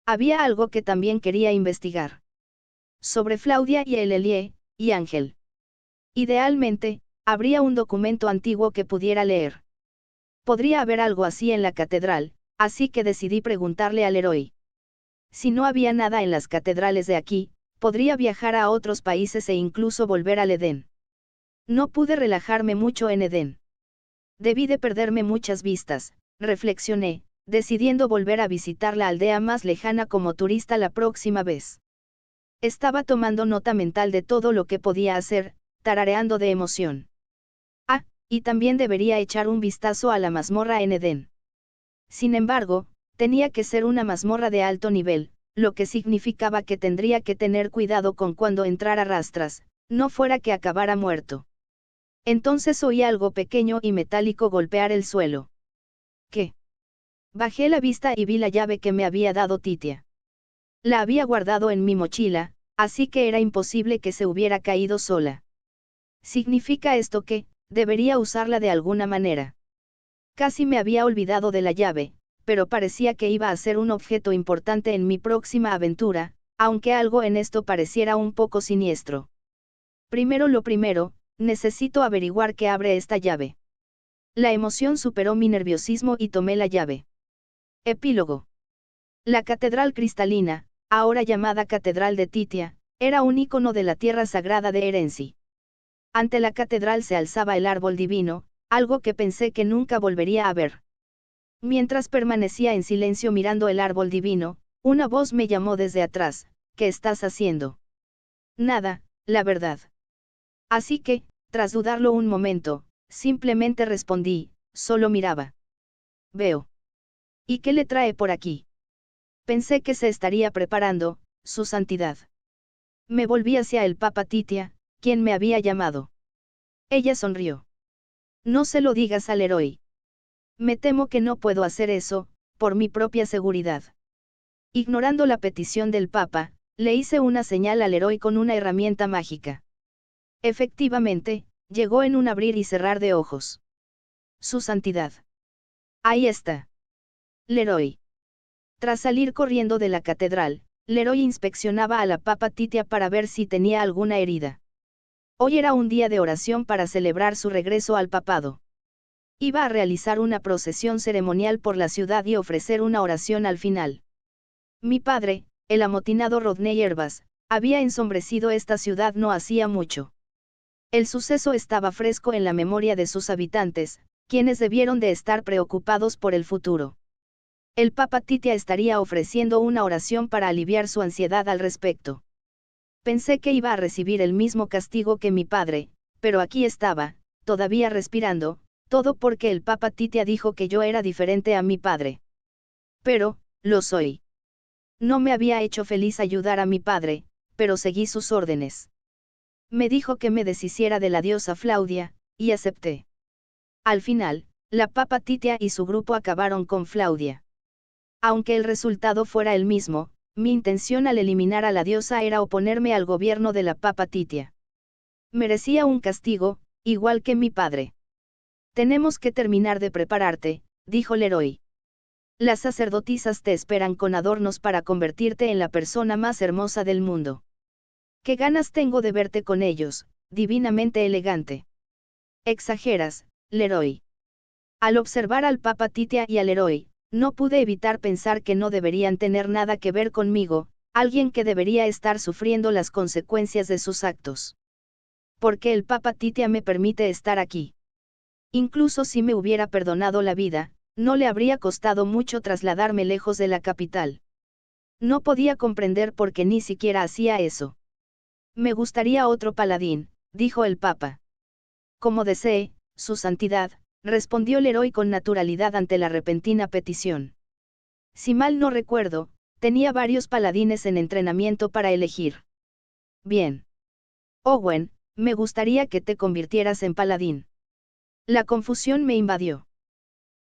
A: Había algo que también quería investigar. Sobre Flaudia y Elelie, y Ángel. Idealmente, habría un documento antiguo que pudiera leer. Podría haber algo así en la catedral, así que decidí preguntarle al héroe. Si no había nada en las catedrales de aquí, podría viajar a otros países e incluso volver al Edén. No pude relajarme mucho en Edén. Debí de perderme muchas vistas, reflexioné, decidiendo volver a visitar la aldea más lejana como turista la próxima vez. Estaba tomando nota mental de todo lo que podía hacer, tarareando de emoción. Ah, y también debería echar un vistazo a la mazmorra en Edén. Sin embargo, tenía que ser una mazmorra de alto nivel, lo que significaba que tendría que tener cuidado con cuando entrara rastras, no fuera que acabara muerto. Entonces oí algo pequeño y metálico golpear el suelo. ¿Qué? Bajé la vista y vi la llave que me había dado Titia. La había guardado en mi mochila, así que era imposible que se hubiera caído sola. ¿Significa esto que debería usarla de alguna manera? Casi me había olvidado de la llave, pero parecía que iba a ser un objeto importante en mi próxima aventura, aunque algo en esto pareciera un poco siniestro. Primero lo primero, necesito averiguar qué abre esta llave. La emoción superó mi nerviosismo y tomé la llave. Epílogo. La catedral cristalina, ahora llamada Catedral de Titia, era un icono de la tierra sagrada de Erenci. Ante la catedral se alzaba el árbol divino, algo que pensé que nunca volvería a ver. Mientras permanecía en silencio mirando el árbol divino, una voz me llamó desde atrás: ¿qué estás haciendo? Nada, la verdad. Así que, tras dudarlo un momento, simplemente respondí: solo miraba. Veo. ¿Y qué le trae por aquí? Pensé que se estaría preparando, su santidad. Me volví hacia el Papa Titia, quien me había llamado. Ella sonrió. No se lo digas al héroe. Me temo que no puedo hacer eso, por mi propia seguridad. Ignorando la petición del Papa, le hice una señal al héroe con una herramienta mágica. Efectivamente, llegó en un abrir y cerrar de ojos. Su santidad. Ahí está. Leroy. Tras salir corriendo de la catedral, Leroy inspeccionaba a la Papa Titia para ver si tenía alguna herida. Hoy era un día de oración para celebrar su regreso al papado. Iba a realizar una procesión ceremonial por la ciudad y ofrecer una oración al final. Mi padre, el amotinado Rodney Herbas, había ensombrecido esta ciudad no hacía mucho. El suceso estaba fresco en la memoria de sus habitantes, quienes debieron de estar preocupados por el futuro. El Papa Titia estaría ofreciendo una oración para aliviar su ansiedad al respecto. Pensé que iba a recibir el mismo castigo que mi padre, pero aquí estaba, todavía respirando, todo porque el Papa Titia dijo que yo era diferente a mi padre. Pero, lo soy. No me había hecho feliz ayudar a mi padre, pero seguí sus órdenes. Me dijo que me deshiciera de la diosa Flaudia, y acepté. Al final, la Papa Titia y su grupo acabaron con Flaudia. Aunque el resultado fuera el mismo, mi intención al eliminar a la diosa era oponerme al gobierno de la Papa Titia. Merecía un castigo, igual que mi padre. Tenemos que terminar de prepararte, dijo Leroy. Las sacerdotisas te esperan con adornos para convertirte en la persona más hermosa del mundo. Qué ganas tengo de verte con ellos, divinamente elegante. Exageras, Leroy. Al observar al Papa Titia y al Leroy, no pude evitar pensar que no deberían tener nada que ver conmigo, alguien que debería estar sufriendo las consecuencias de sus actos. ¿Por qué el Papa Titia me permite estar aquí? Incluso si me hubiera perdonado la vida, no le habría costado mucho trasladarme lejos de la capital. No podía comprender por qué ni siquiera hacía eso. Me gustaría otro paladín, dijo el Papa. Como desee, su santidad, respondió Leroy con naturalidad ante la repentina petición. Si mal no recuerdo, tenía varios paladines en entrenamiento para elegir. Bien. Owen, me gustaría que te convirtieras en paladín. La confusión me invadió.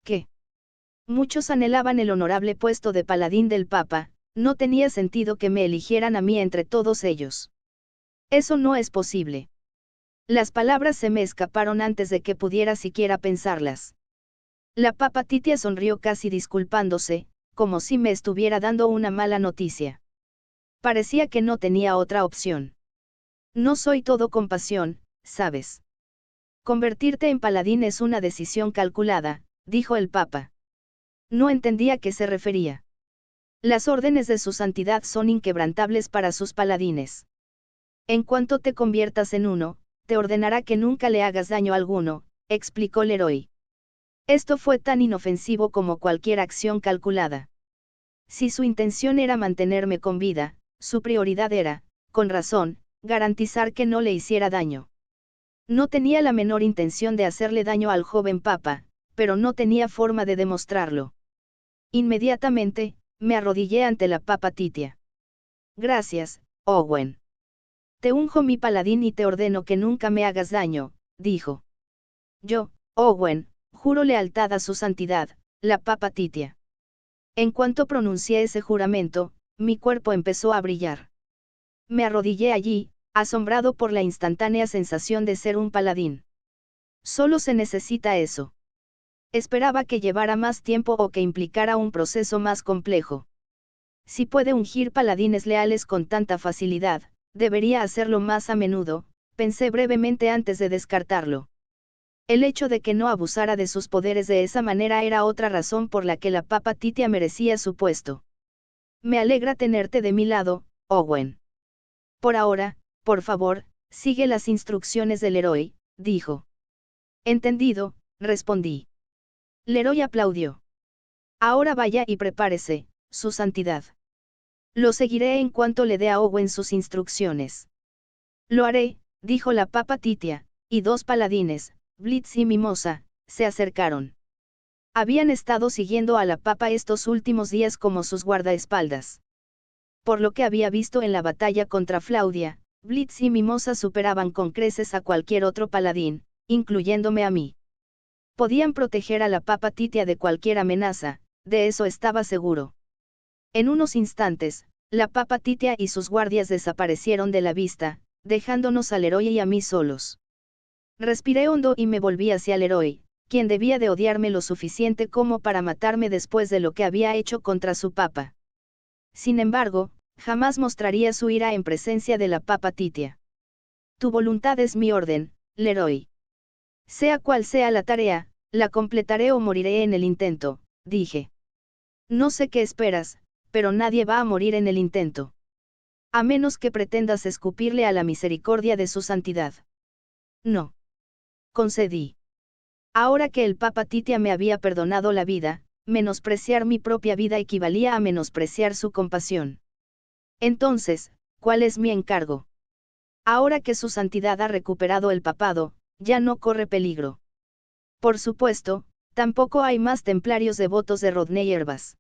A: ¿Qué? Muchos anhelaban el honorable puesto de paladín del Papa, no tenía sentido que me eligieran a mí entre todos ellos. Eso no es posible. Las palabras se me escaparon antes de que pudiera siquiera pensarlas. La Papa Titia sonrió casi disculpándose, como si me estuviera dando una mala noticia. Parecía que no tenía otra opción. No soy todo compasión, ¿sabes? Convertirte en paladín es una decisión calculada, dijo el Papa. No entendía a qué se refería. Las órdenes de su santidad son inquebrantables para sus paladines. En cuanto te conviertas en uno, te ordenará que nunca le hagas daño alguno, explicó Leroy. Esto fue tan inofensivo como cualquier acción calculada. Si su intención era mantenerme con vida, su prioridad era, con razón, garantizar que no le hiciera daño. No tenía la menor intención de hacerle daño al joven papa, pero no tenía forma de demostrarlo. Inmediatamente, me arrodillé ante la Papa Titia. Gracias, Owen. Te unjo mi paladín y te ordeno que nunca me hagas daño, dijo. Yo, Owen, juro lealtad a su santidad, la Papa Titia. En cuanto pronuncié ese juramento, mi cuerpo empezó a brillar. Me arrodillé allí, asombrado por la instantánea sensación de ser un paladín. Solo se necesita eso. Esperaba que llevara más tiempo o que implicara un proceso más complejo. Si puede ungir paladines leales con tanta facilidad, debería hacerlo más a menudo, pensé brevemente antes de descartarlo. El hecho de que no abusara de sus poderes de esa manera era otra razón por la que la Papa Titia merecía su puesto. Me alegra tenerte de mi lado, Owen. Por ahora, por favor, sigue las instrucciones del héroe, dijo. Entendido, respondí. Leroy aplaudió. Ahora vaya y prepárese, su santidad. Lo seguiré en cuanto le dé a Owen sus instrucciones. Lo haré, dijo la Papa Titia, y dos paladines, Blitz y Mimosa, se acercaron. Habían estado siguiendo a la Papa estos últimos días como sus guardaespaldas. Por lo que había visto en la batalla contra Flaudia, Blitz y Mimosa superaban con creces a cualquier otro paladín, incluyéndome a mí. Podían proteger a la Papa Titia de cualquier amenaza, de eso estaba seguro. En unos instantes, la Papa Titia y sus guardias desaparecieron de la vista, dejándonos al héroe y a mí solos. Respiré hondo y me volví hacia el héroe, quien debía de odiarme lo suficiente como para matarme después de lo que había hecho contra su papa. Sin embargo, jamás mostraría su ira en presencia de la Papa Titia. Tu voluntad es mi orden, Leroy. Sea cual sea la tarea, la completaré o moriré en el intento, dije. No sé qué esperas, pero nadie va a morir en el intento. A menos que pretendas escupirle a la misericordia de su santidad. No. Concedí. Ahora que el Papa Titia me había perdonado la vida, menospreciar mi propia vida equivalía a menospreciar su compasión. Entonces, ¿cuál es mi encargo? Ahora que su santidad ha recuperado el papado, ya no corre peligro. Por supuesto, tampoco hay más templarios devotos de Rodney Herbas.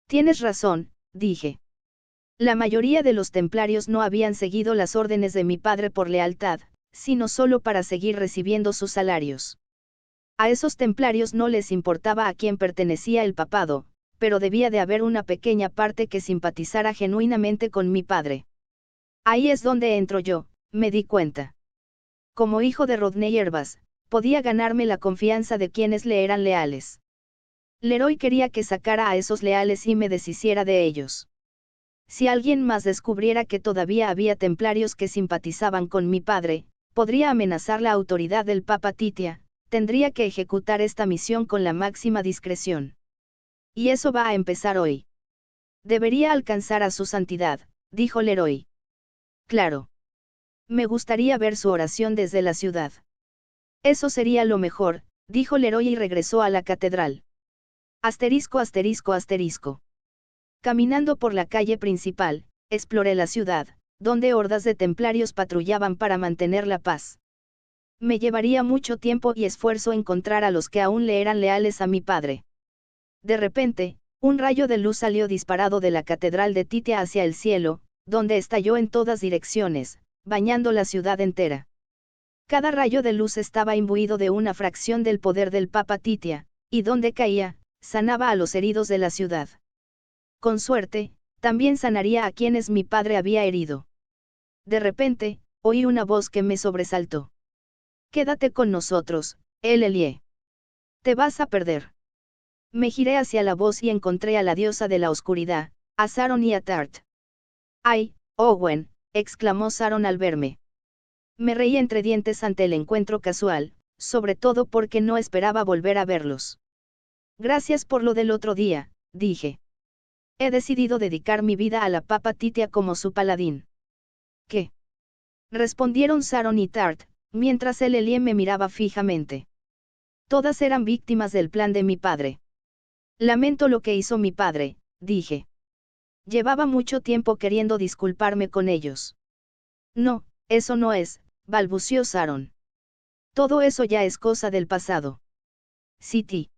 A: Tienes razón, dije. La mayoría de los templarios no habían seguido las órdenes de mi padre por lealtad, sino solo para seguir recibiendo sus salarios. A esos templarios no les importaba a quién pertenecía el papado, pero debía de haber una pequeña parte que simpatizara genuinamente con mi padre. Ahí es donde entro yo, me di cuenta. Como hijo de Rodney Herbas, podía ganarme la confianza de quienes le eran leales. Leroy quería que sacara a esos leales y me deshiciera de ellos. Si alguien más descubriera que todavía había templarios que simpatizaban con mi padre, podría amenazar la autoridad del Papa Titia, tendría que ejecutar esta misión con la máxima discreción. Y eso va a empezar hoy. Debería alcanzar a su santidad, dijo Leroy. Claro. Me gustaría ver su oración desde la ciudad. Eso sería lo mejor, dijo Leroy y regresó a la catedral. Asterisco asterisco asterisco. Caminando por la calle principal, exploré la ciudad, donde hordas de templarios patrullaban para mantener la paz. Me llevaría mucho tiempo y esfuerzo encontrar a los que aún le eran leales a mi padre. De repente, un rayo de luz salió disparado de la catedral de Titia hacia el cielo, donde estalló en todas direcciones, bañando la ciudad entera. Cada rayo de luz estaba imbuido de una fracción del poder del Papa Titia, y donde caía, sanaba a los heridos de la ciudad. Con suerte, también sanaría a quienes mi padre había herido. De repente, oí una voz que me sobresaltó. Quédate con nosotros, Elie. Te vas a perder. Me giré hacia la voz y encontré a la diosa de la oscuridad, a Saron y a Tart. ¡Ay, Owen!, exclamó Saron al verme. Me reí entre dientes ante el encuentro casual, sobre todo porque no esperaba volver a verlos. Gracias por lo del otro día, dije. He decidido dedicar mi vida a la Papa Titia como su paladín. ¿Qué? Respondieron Saron y Tart, mientras Elie me miraba fijamente. Todas eran víctimas del plan de mi padre. Lamento lo que hizo mi padre, dije. Llevaba mucho tiempo queriendo disculparme con ellos. No, eso no es, balbució Saron. Todo eso ya es cosa del pasado. Siti.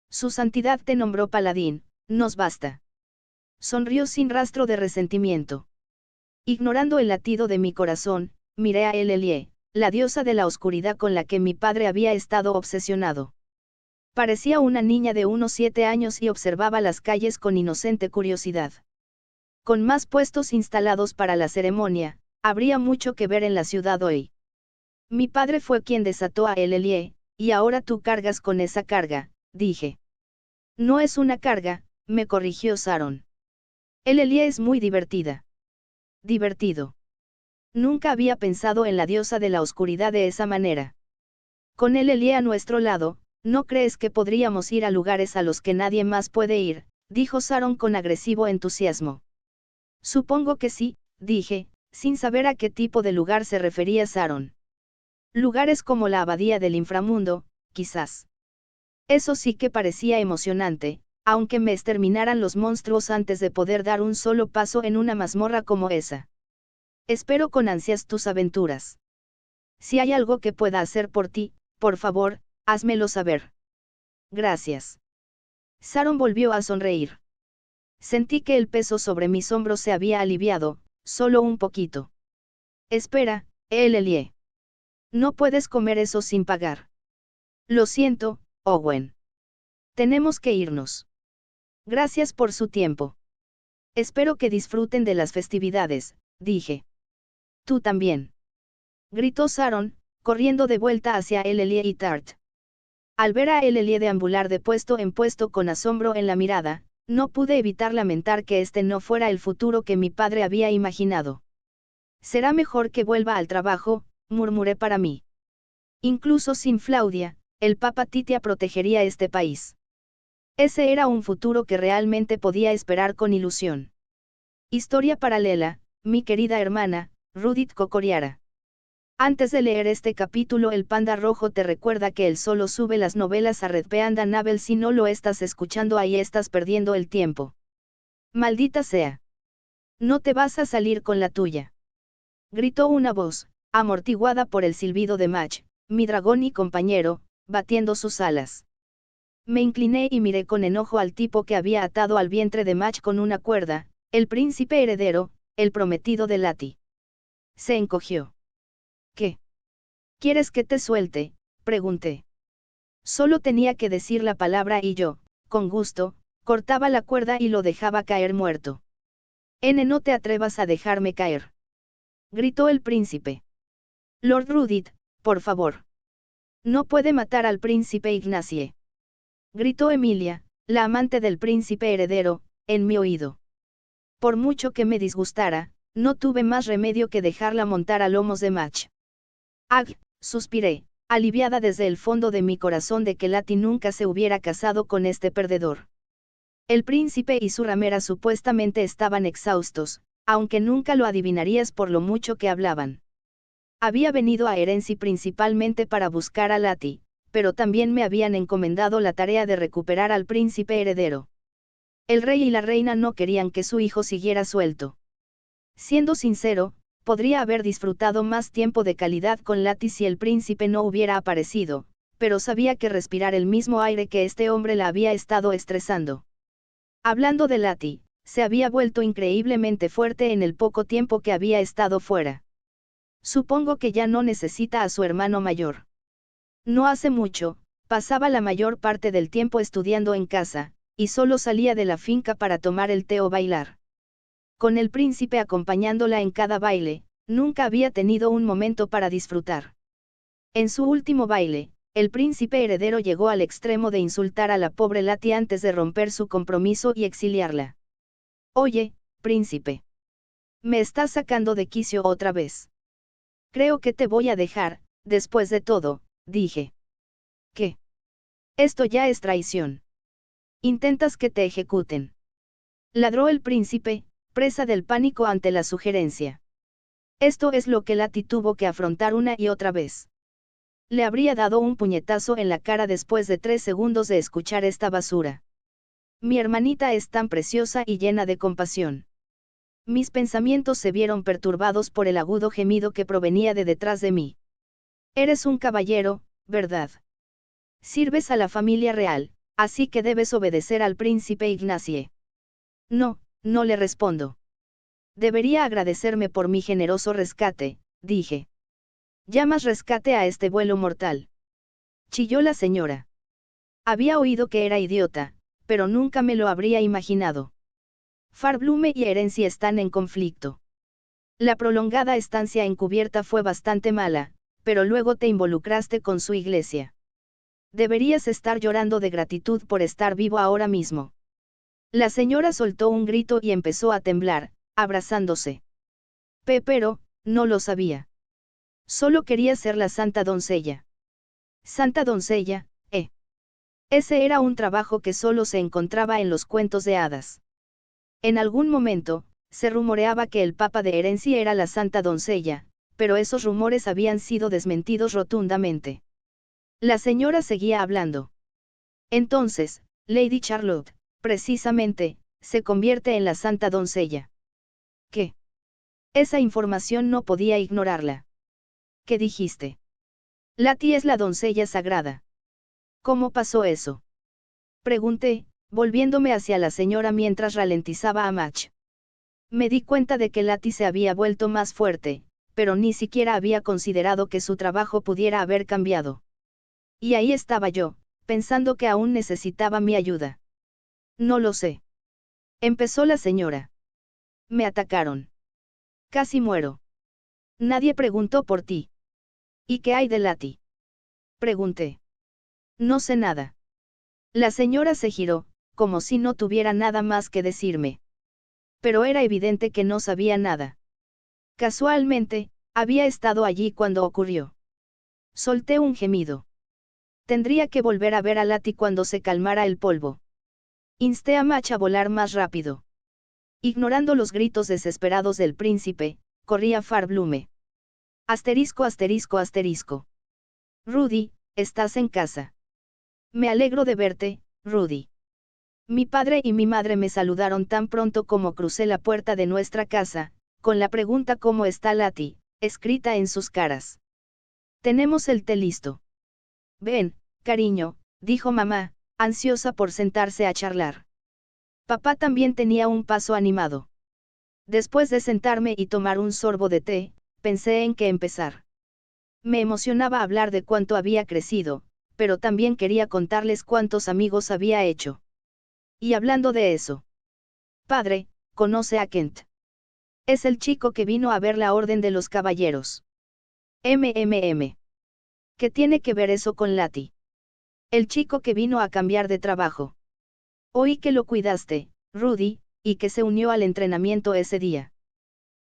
A: Su santidad te nombró paladín, nos basta. Sonrió sin rastro de resentimiento. Ignorando el latido de mi corazón, miré a Elie, la diosa de la oscuridad con la que mi padre había estado obsesionado. Parecía una niña de unos 7 años y observaba las calles con inocente curiosidad. Con más puestos instalados para la ceremonia, habría mucho que ver en la ciudad hoy. Mi padre fue quien desató a Elelie, y ahora tú cargas con esa carga, dije. No es una carga, me corrigió Sharon. Elelie es muy divertida. Divertido. Nunca había pensado en la diosa de la oscuridad de esa manera. Con Elelie a nuestro lado, ¿no crees que podríamos ir a lugares a los que nadie más puede ir?, dijo Sharon con agresivo entusiasmo. Supongo que sí, dije, sin saber a qué tipo de lugar se refería Sharon. Lugares como la abadía del inframundo, quizás. Eso sí que parecía emocionante, aunque me exterminaran los monstruos antes de poder dar un solo paso en una mazmorra como esa. Espero con ansias tus aventuras. Si hay algo que pueda hacer por ti, por favor, házmelo saber. Gracias. Sharon volvió a sonreír. Sentí que el peso sobre mis hombros se había aliviado, solo un poquito. Espera, Elelie. No puedes comer eso sin pagar. Lo siento, Owen. Tenemos que irnos. Gracias por su tiempo. Espero que disfruten de las festividades, dije. Tú también. Gritó Sharon, corriendo de vuelta hacia Elelie y Tart. Al ver a Elelie deambular de puesto en puesto con asombro en la mirada, no pude evitar lamentar que este no fuera el futuro que mi padre había imaginado. Será mejor que vuelva al trabajo, murmuré para mí. Incluso sin Flaudia, el Papa Titia protegería este país. Ese era un futuro que realmente podía esperar con ilusión. Historia paralela, mi querida hermana, Rudith Cocoriara. Antes de leer este capítulo, el Panda Rojo te recuerda que él solo sube las novelas a Red Panda Navel. Si no lo estás escuchando, ahí estás perdiendo el tiempo. Maldita sea. No te vas a salir con la tuya. Gritó una voz, amortiguada por el silbido de Match, mi dragón y compañero, batiendo sus alas. Me incliné y miré con enojo al tipo que había atado al vientre de Match con una cuerda, el príncipe heredero, el prometido de Lati. Se encogió. ¿Qué? ¿Quieres que te suelte?, pregunté. Solo tenía que decir la palabra y yo, con gusto, cortaba la cuerda y lo dejaba caer muerto. No te atrevas a dejarme caer. Gritó el príncipe. Lord Rudith, por favor. No puede matar al príncipe Ignacie. Gritó Emilia, la amante del príncipe heredero, en mi oído. Por mucho que me disgustara, no tuve más remedio que dejarla montar a lomos de Match. Ag, suspiré, aliviada desde el fondo de mi corazón de que Lati nunca se hubiera casado con este perdedor. El príncipe y su ramera supuestamente estaban exhaustos, aunque nunca lo adivinarías por lo mucho que hablaban. Había venido a Erenci principalmente para buscar a Lati, pero también me habían encomendado la tarea de recuperar al príncipe heredero. El rey y la reina no querían que su hijo siguiera suelto. Siendo sincero, podría haber disfrutado más tiempo de calidad con Lati si el príncipe no hubiera aparecido, pero sabía que respirar el mismo aire que este hombre la había estado estresando. Hablando de Lati, se había vuelto increíblemente fuerte en el poco tiempo que había estado fuera. Supongo que ya no necesita a su hermano mayor. No hace mucho, pasaba la mayor parte del tiempo estudiando en casa, y solo salía de la finca para tomar el té o bailar. Con el príncipe acompañándola en cada baile, nunca había tenido un momento para disfrutar. En su último baile, el príncipe heredero llegó al extremo de insultar a la pobre Lati antes de romper su compromiso y exiliarla. Oye, príncipe. Me estás sacando de quicio otra vez. Creo que te voy a dejar, después de todo, dije. ¿Qué? Esto ya es traición. Intentas que te ejecuten. Ladró el príncipe, presa del pánico ante la sugerencia. Esto es lo que Lati tuvo que afrontar una y otra vez. Le habría dado un puñetazo en la cara después de 3 segundos de escuchar esta basura. Mi hermanita es tan preciosa y llena de compasión. Mis pensamientos se vieron perturbados por el agudo gemido que provenía de detrás de mí. Eres un caballero, ¿verdad? Sirves a la familia real, así que debes obedecer al príncipe Ignacie. No, no le respondo. Debería agradecerme por mi generoso rescate, dije. ¿Llamas rescate a este vuelo mortal? Chilló la señora. Había oído que era idiota, pero nunca me lo habría imaginado. Farblume y Herencia están en conflicto. La prolongada estancia encubierta fue bastante mala, pero luego te involucraste con su iglesia. Deberías estar llorando de gratitud por estar vivo ahora mismo. La señora soltó un grito y empezó a temblar, abrazándose. Pero, no lo sabía. Solo quería ser la santa doncella. Santa doncella, ¿eh? Ese era un trabajo que solo se encontraba en los cuentos de hadas. En algún momento, se rumoreaba que el papa de Herencia era la santa doncella, pero esos rumores habían sido desmentidos rotundamente. La señora seguía hablando. Entonces, Lady Charlotte, precisamente, se convierte en la santa doncella. ¿Qué? Esa información no podía ignorarla. ¿Qué dijiste? Lati es la doncella sagrada. ¿Cómo pasó eso? Pregunté, volviéndome hacia la señora mientras ralentizaba a Match. Me di cuenta de que Lati se había vuelto más fuerte, pero ni siquiera había considerado que su trabajo pudiera haber cambiado. Y ahí estaba yo, pensando que aún necesitaba mi ayuda. No lo sé. Empezó la señora. Me atacaron. Casi muero. Nadie preguntó por ti. ¿Y qué hay de Lati? Pregunté. No sé nada. La señora se giró, como si no tuviera nada más que decirme. Pero era evidente que no sabía nada. Casualmente, había estado allí cuando ocurrió. Solté un gemido. Tendría que volver a ver a Lati cuando se calmara el polvo. Insté a Match a volar más rápido. Ignorando los gritos desesperados del príncipe, corría Farblume. Asterisco asterisco asterisco. Rudy, ¿estás en casa? Me alegro de verte, Rudy. Mi padre y mi madre me saludaron tan pronto como crucé la puerta de nuestra casa, con la pregunta ¿cómo está Lati?, escrita en sus caras. Tenemos el té listo. Ven, cariño, dijo mamá, ansiosa por sentarse a charlar. Papá también tenía un paso animado. Después de sentarme y tomar un sorbo de té, pensé en qué empezar. Me emocionaba hablar de cuánto había crecido, pero también quería contarles cuántos amigos había hecho. Y hablando de eso. Padre, ¿conoce a Kent? Es el chico que vino a ver la Orden de los Caballeros. ¿Qué tiene que ver eso con Lati? El chico que vino a cambiar de trabajo. Oí que lo cuidaste, Rudy, y que se unió al entrenamiento ese día.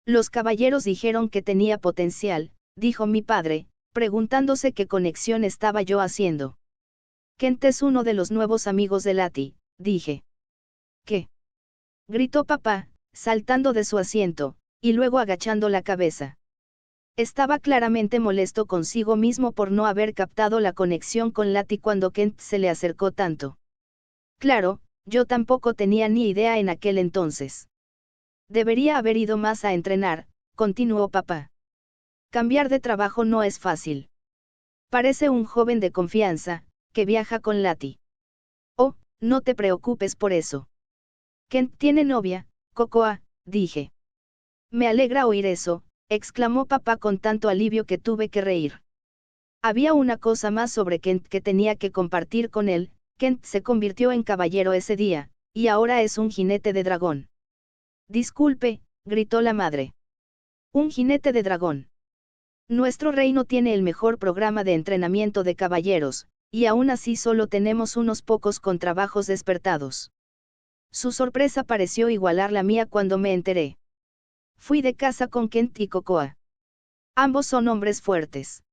A: Los caballeros dijeron que tenía potencial, dijo mi padre, preguntándose qué conexión estaba yo haciendo. Kent es uno de los nuevos amigos de Lati, dije. ¿Qué? Gritó papá, saltando de su asiento, y luego agachando la cabeza. Estaba claramente molesto consigo mismo por no haber captado la conexión con Lati cuando Kent se le acercó tanto. Claro, yo tampoco tenía ni idea en aquel entonces. Debería haber ido más a entrenar, continuó papá. Cambiar de trabajo no es fácil. Parece un joven de confianza, que viaja con Lati. Oh, no te preocupes por eso. Kent tiene novia, Cocoa, dije. Me alegra oír eso, exclamó papá con tanto alivio que tuve que reír. Había una cosa más sobre Kent que tenía que compartir con él. Kent se convirtió en caballero ese día, y ahora es un jinete de dragón. Disculpe, gritó la madre. Un jinete de dragón. Nuestro reino tiene el mejor programa de entrenamiento de caballeros, y aún así solo tenemos unos pocos con trabajos despertados. Su sorpresa pareció igualar la mía cuando me enteré. Fui de casa con Kent y Cocoa. Ambos son hombres fuertes.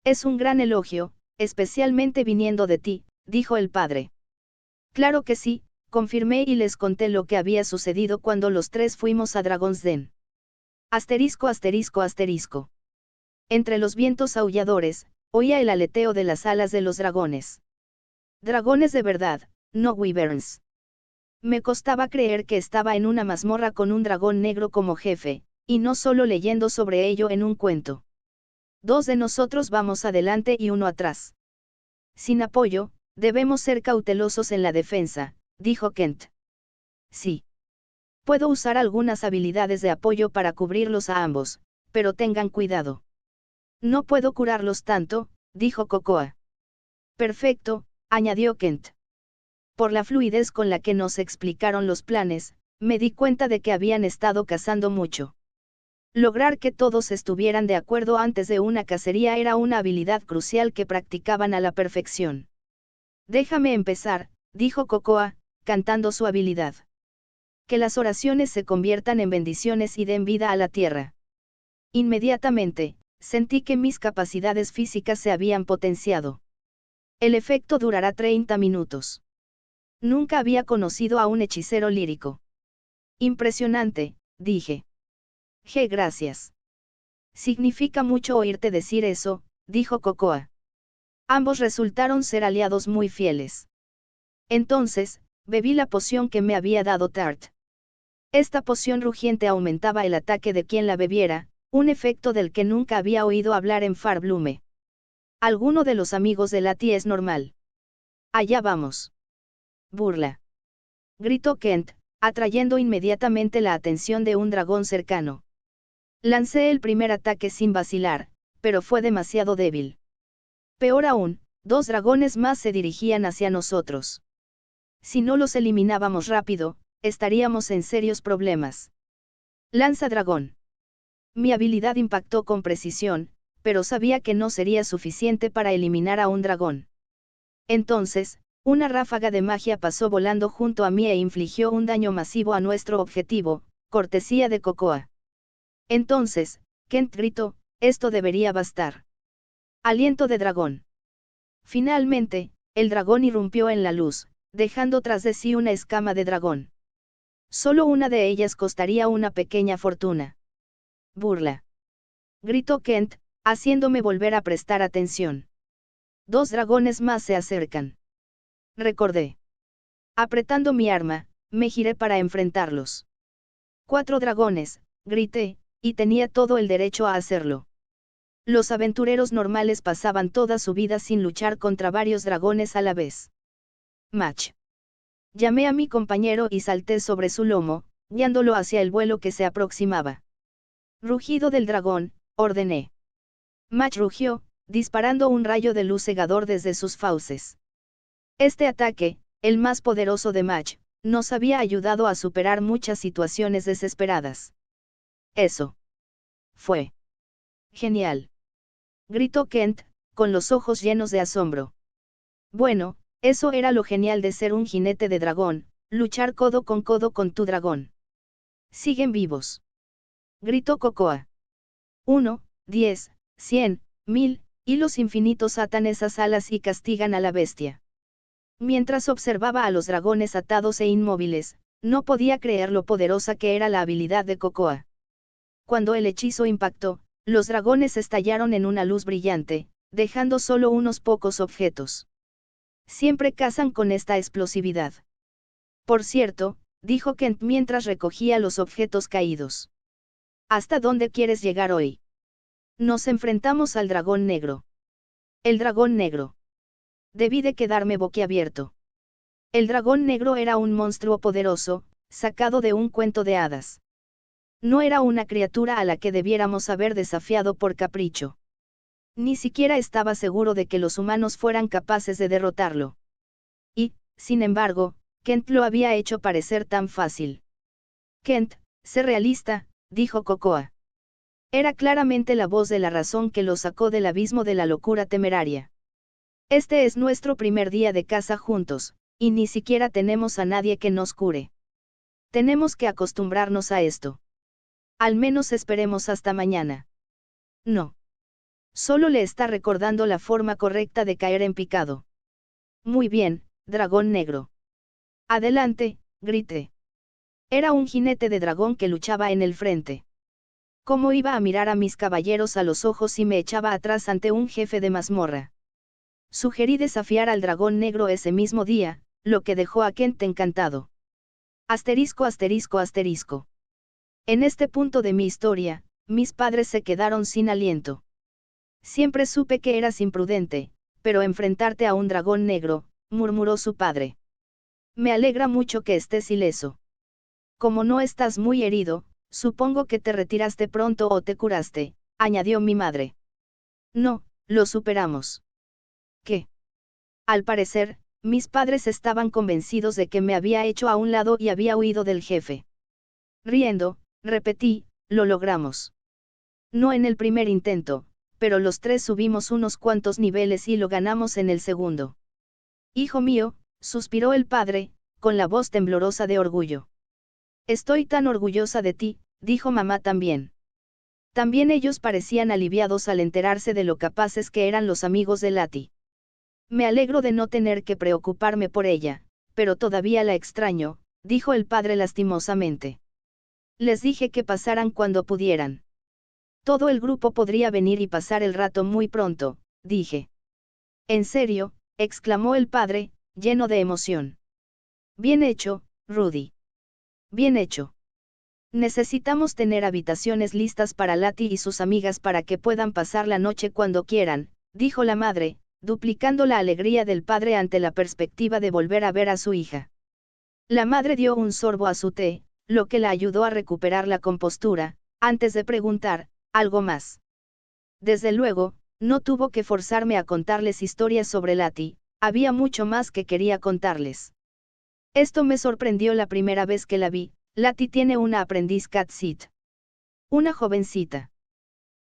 A: Es un gran elogio, especialmente viniendo de ti, dijo el padre. Claro que sí, confirmé y les conté lo que había sucedido cuando los tres fuimos a Dragon's Den. Asterisco asterisco asterisco. Entre los vientos aulladores, oía el aleteo de las alas de los dragones. Dragones de verdad, no wyverns. Me costaba creer que estaba en una mazmorra con un dragón negro como jefe, y no solo leyendo sobre ello en un cuento. Dos de nosotros vamos adelante y uno atrás. Sin apoyo, debemos ser cautelosos en la defensa, dijo Kent. Sí. Puedo usar algunas habilidades de apoyo para cubrirlos a ambos, pero tengan cuidado. No puedo curarlos tanto, dijo Cocoa. Perfecto, añadió Kent. Por la fluidez con la que nos explicaron los planes, me di cuenta de que habían estado cazando mucho. Lograr que todos estuvieran de acuerdo antes de una cacería era una habilidad crucial que practicaban a la perfección. Déjame empezar, dijo Cocoa, cantando su habilidad. Que las oraciones se conviertan en bendiciones y den vida a la tierra. Inmediatamente, sentí que mis capacidades físicas se habían potenciado. El efecto durará 30 minutos. Nunca había conocido a un hechicero lírico. Impresionante, dije. Gracias. Significa mucho oírte decir eso, dijo Cocoa. Ambos resultaron ser aliados muy fieles. Entonces, bebí la poción que me había dado Tart. Esta poción rugiente aumentaba el ataque de quien la bebiera, un efecto del que nunca había oído hablar en Farblume. ¿Alguno de los amigos de Lati es normal? Allá vamos. Burla. Gritó Kent, atrayendo inmediatamente la atención de un dragón cercano. Lancé el primer ataque sin vacilar, pero fue demasiado débil. Peor aún, 2 dragones más se dirigían hacia nosotros. Si no los eliminábamos rápido, estaríamos en serios problemas. Lanza dragón. Mi habilidad impactó con precisión, pero sabía que no sería suficiente para eliminar a un dragón. Entonces, una ráfaga de magia pasó volando junto a mí e infligió un daño masivo a nuestro objetivo, cortesía de Cocoa. Entonces, Kent gritó, esto debería bastar. Aliento de dragón. Finalmente, el dragón irrumpió en la luz, dejando tras de sí una escama de dragón. Solo una de ellas costaría una pequeña fortuna. Burla. Gritó Kent, haciéndome volver a prestar atención. 2 dragones más se acercan. Recordé. Apretando mi arma, me giré para enfrentarlos. 4 dragones, grité, y tenía todo el derecho a hacerlo. Los aventureros normales pasaban toda su vida sin luchar contra varios dragones a la vez. Match. Llamé a mi compañero y salté sobre su lomo, guiándolo hacia el vuelo que se aproximaba. Rugido del dragón, ordené. Match rugió, disparando un rayo de luz cegador desde sus fauces. Este ataque, el más poderoso de Match, nos había ayudado a superar muchas situaciones desesperadas. Eso. Fue. Genial. Gritó Kent, con los ojos llenos de asombro. Bueno, eso era lo genial de ser un jinete de dragón, luchar codo con tu dragón. Siguen vivos. Gritó Cocoa. 1, 10, 100, 1000, y los infinitos atan esas alas y castigan a la bestia. Mientras observaba a los dragones atados e inmóviles, no podía creer lo poderosa que era la habilidad de Cocoa. Cuando el hechizo impactó, los dragones estallaron en una luz brillante, dejando solo unos pocos objetos. Siempre cazan con esta explosividad. Por cierto, dijo Kent mientras recogía los objetos caídos. ¿Hasta dónde quieres llegar hoy? Nos enfrentamos al dragón negro. El dragón negro. Debí de quedarme boquiabierto. El dragón negro era un monstruo poderoso, sacado de un cuento de hadas. No era una criatura a la que debiéramos haber desafiado por capricho. Ni siquiera estaba seguro de que los humanos fueran capaces de derrotarlo. Y, sin embargo, Kent lo había hecho parecer tan fácil. Kent, sé realista, dijo Cocoa. Era claramente la voz de la razón que lo sacó del abismo de la locura temeraria. Este es nuestro primer día de caza juntos, y ni siquiera tenemos a nadie que nos cure. Tenemos que acostumbrarnos a esto. Al menos esperemos hasta mañana. No. Solo le está recordando la forma correcta de caer en picado. Muy bien, dragón negro. Adelante, grité. Era un jinete de dragón que luchaba en el frente. ¿Cómo iba a mirar a mis caballeros a los ojos si me echaba atrás ante un jefe de mazmorra? Sugerí desafiar al dragón negro ese mismo día, lo que dejó a Kent encantado. Asterisco asterisco asterisco. En este punto de mi historia, mis padres se quedaron sin aliento. Siempre supe que eras imprudente, pero enfrentarte a un dragón negro, murmuró su padre. Me alegra mucho que estés ileso. Como no estás muy herido, supongo que te retiraste pronto o te curaste, añadió mi madre. No, lo superamos. ¿Qué? Al parecer, mis padres estaban convencidos de que me había hecho a un lado y había huido del jefe. Riendo, repetí, lo logramos. No en el primer intento, pero los tres subimos unos cuantos niveles y lo ganamos en el segundo. Hijo mío, suspiró el padre, con la voz temblorosa de orgullo. Estoy tan orgullosa de ti, dijo mamá también. También ellos parecían aliviados al enterarse de lo capaces que eran los amigos de Lati. Me alegro de no tener que preocuparme por ella, pero todavía la extraño, dijo el padre lastimosamente. Les dije que pasaran cuando pudieran. Todo el grupo podría venir y pasar el rato muy pronto, dije. ¿En serio?, exclamó el padre, lleno de emoción. Bien hecho, Rudy. Bien hecho. Necesitamos tener habitaciones listas para Lati y sus amigas para que puedan pasar la noche cuando quieran, dijo la madre, duplicando la alegría del padre ante la perspectiva de volver a ver a su hija. La madre dio un sorbo a su té, lo que la ayudó a recuperar la compostura, antes de preguntar, ¿algo más? Desde luego, no tuvo que forzarme a contarles historias sobre Lati, había mucho más que quería contarles. Esto me sorprendió la primera vez que la vi. Lati tiene una aprendiz cat sit. Una jovencita.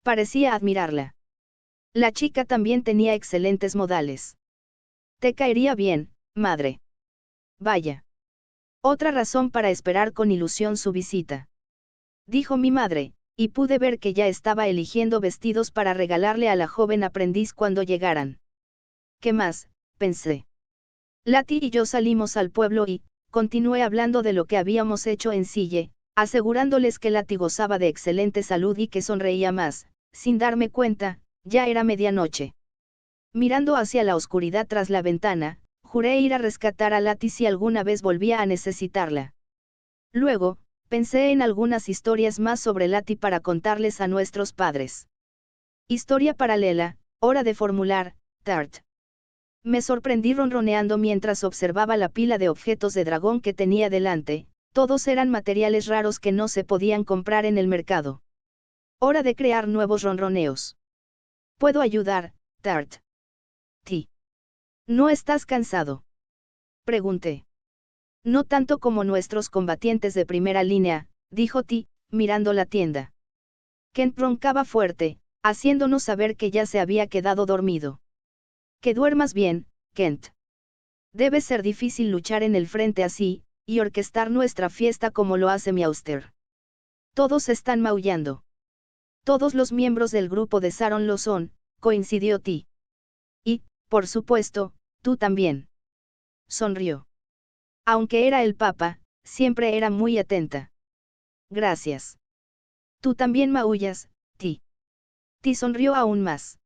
A: Parecía admirarla. La chica también tenía excelentes modales. Te caería bien, madre. Vaya. Otra razón para esperar con ilusión su visita. Dijo mi madre, y pude ver que ya estaba eligiendo vestidos para regalarle a la joven aprendiz cuando llegaran. ¿Qué más?, pensé. Lati y yo salimos al pueblo y, continué hablando de lo que habíamos hecho en Sille, asegurándoles que Lati gozaba de excelente salud y que sonreía más, sin darme cuenta, ya era medianoche. Mirando hacia la oscuridad tras la ventana, juré ir a rescatar a Lati si alguna vez volvía a necesitarla. Luego, pensé en algunas historias más sobre Lati para contarles a nuestros padres. Historia paralela, hora de formular, Tart. Me sorprendí ronroneando mientras observaba la pila de objetos de dragón que tenía delante, todos eran materiales raros que no se podían comprar en el mercado. Hora de crear nuevos ronroneos. ¿Puedo ayudar, Tart? Ti. ¿No estás cansado?, pregunté. No tanto como nuestros combatientes de primera línea, dijo Ti, mirando la tienda. Kent roncaba fuerte, haciéndonos saber que ya se había quedado dormido. Que duermas bien, Kent. Debe ser difícil luchar en el frente así, y orquestar nuestra fiesta como lo hace mi Auster. Todos están maullando. Todos los miembros del grupo de Saron lo son, coincidió Ti. Y, por supuesto, tú también. Sonrió. Aunque era el Papa, siempre era muy atenta. Gracias. Tú también maullas, Ti. Ti sonrió aún más.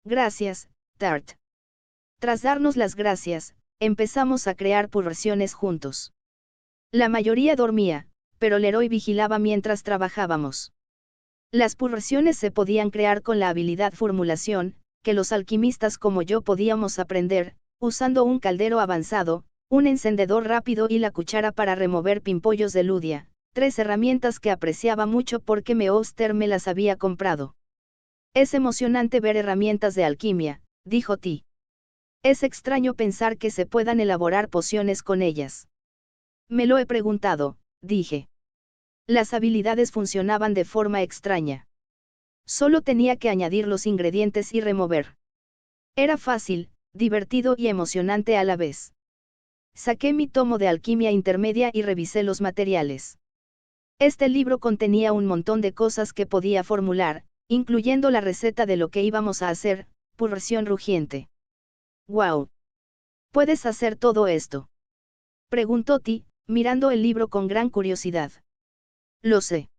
A: Gracias, Tart. Tras darnos las gracias, empezamos a crear pulsaciones juntos. La mayoría dormía, pero Leroy vigilaba mientras trabajábamos. Las pulsaciones se podían crear con la habilidad formulación, que los alquimistas como yo podíamos aprender, usando un caldero avanzado, un encendedor rápido y la cuchara para remover pimpollos de Ludia, 3 herramientas que apreciaba mucho porque Meoster me las había comprado. Es emocionante ver herramientas de alquimia, dijo Ti. Es extraño pensar que se puedan elaborar pociones con ellas. Me lo he preguntado, dije. Las habilidades funcionaban de forma extraña. Solo tenía que añadir los ingredientes y remover. Era fácil, divertido y emocionante a la vez. Saqué mi tomo de alquimia intermedia y revisé los materiales. Este libro contenía un montón de cosas que podía formular, incluyendo la receta de lo que íbamos a hacer, pulsación rugiente. ¡Wow! ¿Puedes hacer todo esto?, preguntó Ti, mirando el libro con gran curiosidad. Lo sé.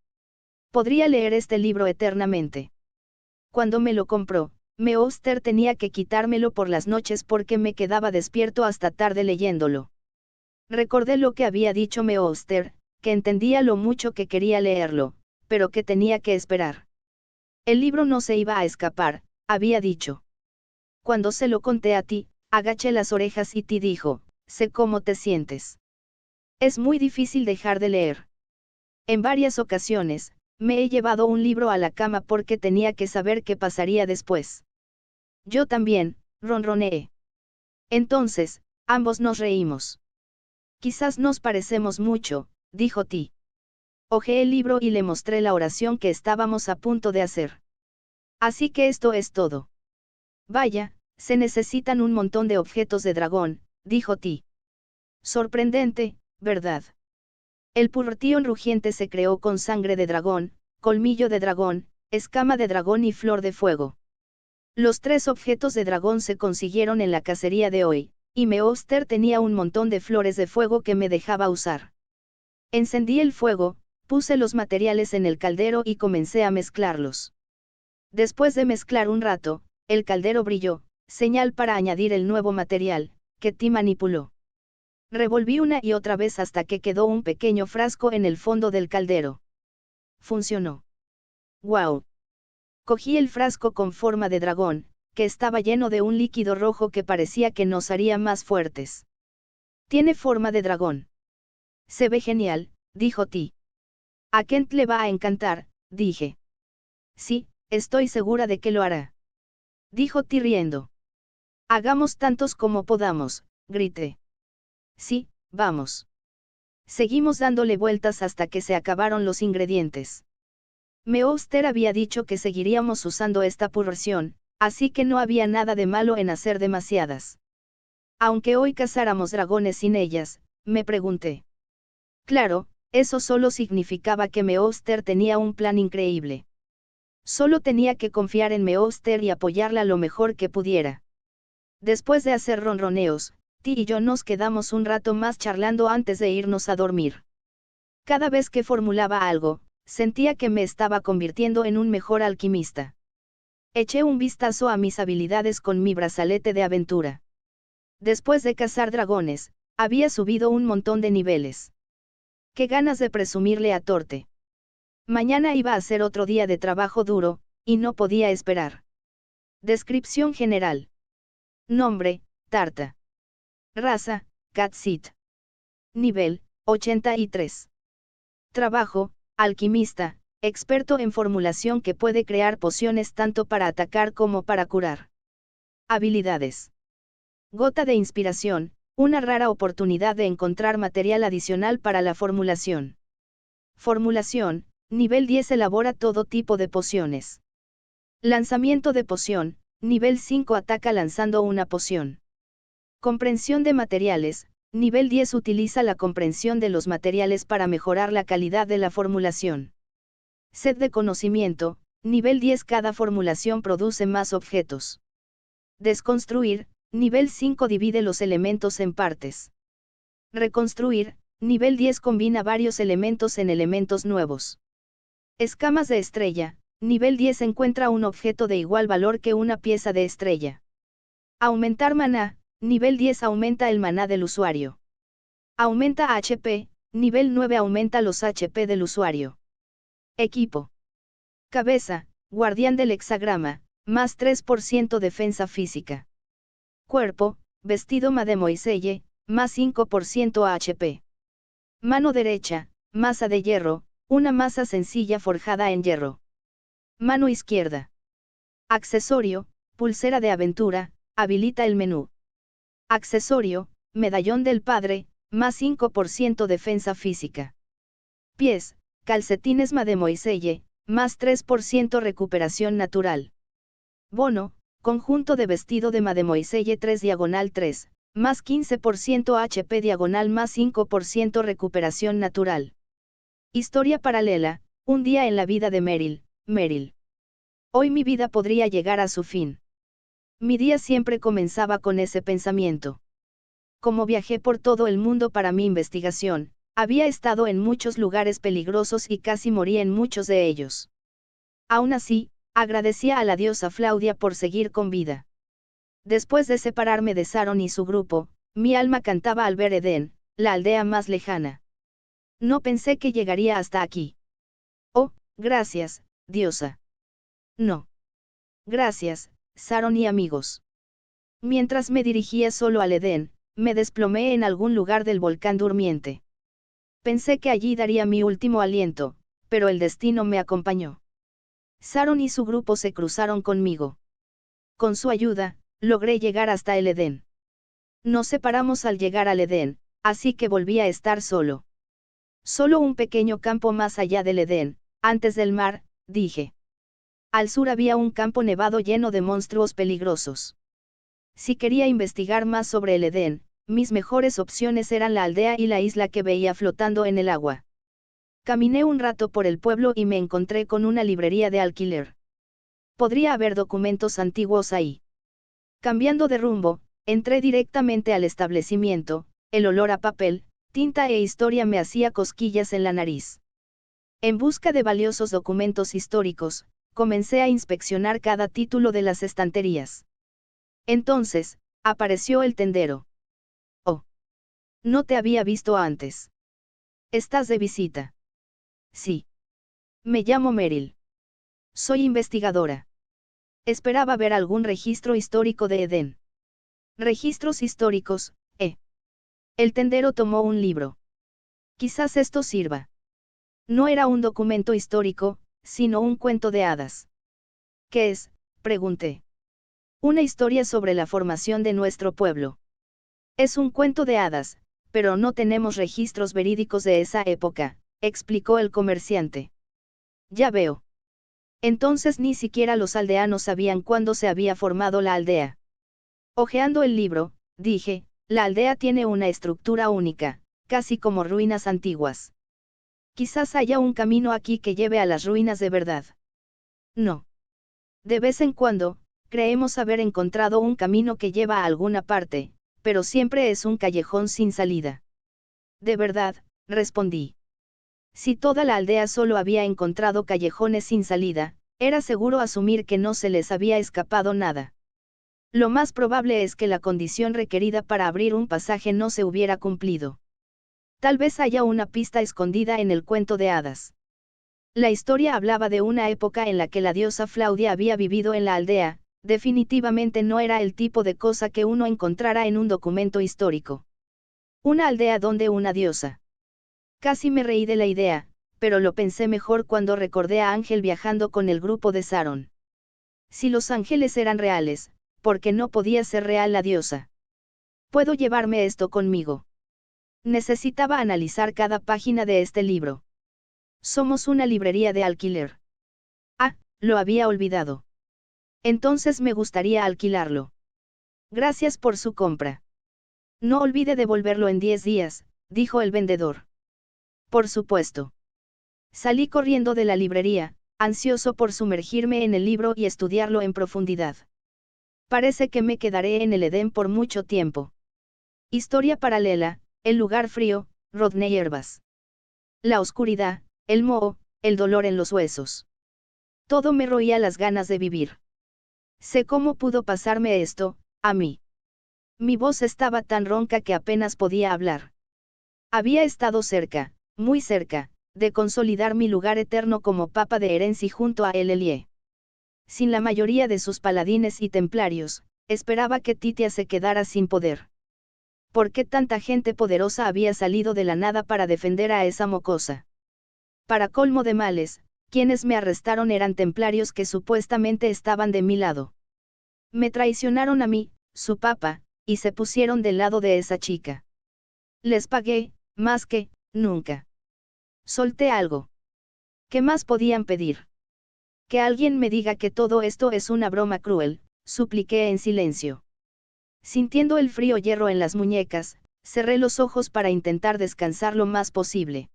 A: Podría leer este libro eternamente. Cuando me lo compró, Meoster tenía que quitármelo por las noches porque me quedaba despierto hasta tarde leyéndolo. Recordé lo que había dicho Meoster, que entendía lo mucho que quería leerlo, pero que tenía que esperar. El libro no se iba a escapar, había dicho. Cuando se lo conté a Ti, agaché las orejas y Ti dijo, sé cómo te sientes. Es muy difícil dejar de leer. En varias ocasiones, me he llevado un libro a la cama porque tenía que saber qué pasaría después. Yo también, ronroneé. Entonces, ambos nos reímos. Quizás nos parecemos mucho, dijo Ti. Hojeé el libro y le mostré la oración que estábamos a punto de hacer. Así que esto es todo. Vaya, se necesitan un montón de objetos de dragón, dijo Ti. Sorprendente, ¿verdad? El purtión rugiente se creó con sangre de dragón, colmillo de dragón, escama de dragón y flor de fuego. Los 3 objetos de dragón se consiguieron en la cacería de hoy, y Meowster tenía un montón de flores de fuego que me dejaba usar. Encendí el fuego, puse los materiales en el caldero y comencé a mezclarlos. Después de mezclar un rato, el caldero brilló, señal para añadir el nuevo material, que Ti manipuló. Revolví una y otra vez hasta que quedó un pequeño frasco en el fondo del caldero. Funcionó. ¡Guau! Cogí el frasco con forma de dragón, que estaba lleno de un líquido rojo que parecía que nos haría más fuertes. Tiene forma de dragón. Se ve genial, dijo Ti. A Kent le va a encantar, dije. Sí, estoy segura de que lo hará. Dijo Ti riendo. Hagamos tantos como podamos, grité. Sí, vamos. Seguimos dándole vueltas hasta que se acabaron los ingredientes. Meowster había dicho que seguiríamos usando esta porción, así que no había nada de malo en hacer demasiadas. Aunque hoy cazáramos dragones sin ellas, me pregunté. Claro, eso solo significaba que Meowster tenía un plan increíble. Solo tenía que confiar en Meowster y apoyarla lo mejor que pudiera. Después de hacer ronroneos, Ti y yo nos quedamos un rato más charlando antes de irnos a dormir. Cada vez que formulaba algo, sentía que me estaba convirtiendo en un mejor alquimista. Eché un vistazo a mis habilidades con mi brazalete de aventura. Después de cazar dragones, había subido un montón de niveles. Qué ganas de presumirle a Torte. Mañana iba a ser otro día de trabajo duro, y no podía esperar. Descripción general. Nombre, Tarta. Raza, Catsit. Nivel, 83. Trabajo, alquimista, experto en formulación que puede crear pociones tanto para atacar como para curar. Habilidades. Gota de inspiración, una rara oportunidad de encontrar material adicional para la formulación. Formulación, nivel 10 elabora todo tipo de pociones. Lanzamiento de poción, nivel 5 ataca lanzando una poción. Comprensión de materiales, nivel 10 utiliza la comprensión de los materiales para mejorar la calidad de la formulación. Sed de conocimiento, nivel 10 cada formulación produce más objetos. Desconstruir, nivel 5 divide los elementos en partes. Reconstruir, nivel 10 combina varios elementos en elementos nuevos. Escamas de estrella, nivel 10 encuentra un objeto de igual valor que una pieza de estrella. Aumentar maná, nivel 10 aumenta el maná del usuario. Aumenta HP, nivel 9 aumenta los HP del usuario. Equipo. Cabeza, guardián del hexagrama, más 3% defensa física. Cuerpo, vestido Mademoiselle, más 5% HP. Mano derecha, masa de hierro, una masa sencilla forjada en hierro. Mano izquierda. Accesorio, pulsera de aventura, habilita el menú. Accesorio, medallón del padre, más 5% defensa física. Pies, calcetines Mademoiselle, más 3% recuperación natural. Bono, conjunto de vestido de Mademoiselle 3/3, más 15% HP diagonal más 5% recuperación natural. Historia paralela, un día en la vida de Meryl, Meryl. Hoy mi vida podría llegar a su fin. Mi día siempre comenzaba con ese pensamiento. Como viajé por todo el mundo para mi investigación, había estado en muchos lugares peligrosos y casi morí en muchos de ellos. Aún así, agradecía a la diosa Flaudia por seguir con vida. Después de separarme de Saron y su grupo, mi alma cantaba al ver Edén, la aldea más lejana. No pensé que llegaría hasta aquí. Oh, gracias, diosa. No. Gracias, Saron y amigos. Mientras me dirigía solo al Edén, me desplomé en algún lugar del volcán durmiente. Pensé que allí daría mi último aliento, pero el destino me acompañó. Saron y su grupo se cruzaron conmigo. Con su ayuda, logré llegar hasta el Edén. Nos separamos al llegar al Edén, así que volví a estar solo. Solo un pequeño campo más allá del Edén, antes del mar, dije. Al sur había un campo nevado lleno de monstruos peligrosos. Si quería investigar más sobre el Edén, mis mejores opciones eran la aldea y la isla que veía flotando en el agua. Caminé un rato por el pueblo y me encontré con una librería de alquiler. Podría haber documentos antiguos ahí. Cambiando de rumbo, entré directamente al establecimiento. El olor a papel, tinta e historia me hacía cosquillas en la nariz. En busca de valiosos documentos históricos, comencé a inspeccionar cada título de las estanterías. Entonces, apareció el tendero. Oh, no te había visto antes. ¿Estás de visita? Sí. Me llamo Meryl. Soy investigadora. Esperaba ver algún registro histórico de Edén. Registros históricos, El tendero tomó un libro. Quizás esto sirva. No era un documento histórico, sino un cuento de hadas. ¿Qué es?, pregunté. Una historia sobre la formación de nuestro pueblo. Es un cuento de hadas, pero no tenemos registros verídicos de esa época, explicó el comerciante. Ya veo. Entonces ni siquiera los aldeanos sabían cuándo se había formado la aldea. Hojeando el libro, dije, la aldea tiene una estructura única, casi como ruinas antiguas. Quizás haya un camino aquí que lleve a las ruinas de verdad. No. De vez en cuando, creemos haber encontrado un camino que lleva a alguna parte, pero siempre es un callejón sin salida. De verdad, respondí. Si toda la aldea solo había encontrado callejones sin salida, era seguro asumir que no se les había escapado nada. Lo más probable es que la condición requerida para abrir un pasaje no se hubiera cumplido. Tal vez haya una pista escondida en el cuento de hadas. La historia hablaba de una época en la que la diosa Flaudia había vivido en la aldea. Definitivamente no era el tipo de cosa que uno encontrara en un documento histórico. Una aldea donde una diosa. Casi me reí de la idea, pero lo pensé mejor cuando recordé a Ángel viajando con el grupo de Saron. Si los ángeles eran reales, ¿por qué no podía ser real la diosa? ¿Puedo llevarme esto conmigo? Necesitaba analizar cada página de este libro. Somos una librería de alquiler. Ah, lo había olvidado. Entonces me gustaría alquilarlo. Gracias por su compra. No olvide devolverlo en 10 días, dijo el vendedor. Por supuesto. Salí corriendo de la librería, ansioso por sumergirme en el libro y estudiarlo en profundidad. Parece que me quedaré en el Edén por mucho tiempo. Historia paralela, el lugar frío, Rodney Herbas. La oscuridad, el moho, el dolor en los huesos. Todo me roía las ganas de vivir. Sé cómo pudo pasarme esto, a mí. Mi voz estaba tan ronca que apenas podía hablar. Había estado cerca, muy cerca, de consolidar mi lugar eterno como papa de Erenci junto a El Elie. Sin la mayoría de sus paladines y templarios, esperaba que Titia se quedara sin poder. ¿Por qué tanta gente poderosa había salido de la nada para defender a esa mocosa? Para colmo de males, quienes me arrestaron eran templarios que supuestamente estaban de mi lado. Me traicionaron a mí, su papa, y se pusieron del lado de esa chica. Les pagué, más que, nunca. Solté algo. ¿Qué más podían pedir? Que alguien me diga que todo esto es una broma cruel, supliqué en silencio. Sintiendo el frío hierro en las muñecas, cerré los ojos para intentar descansar lo más posible.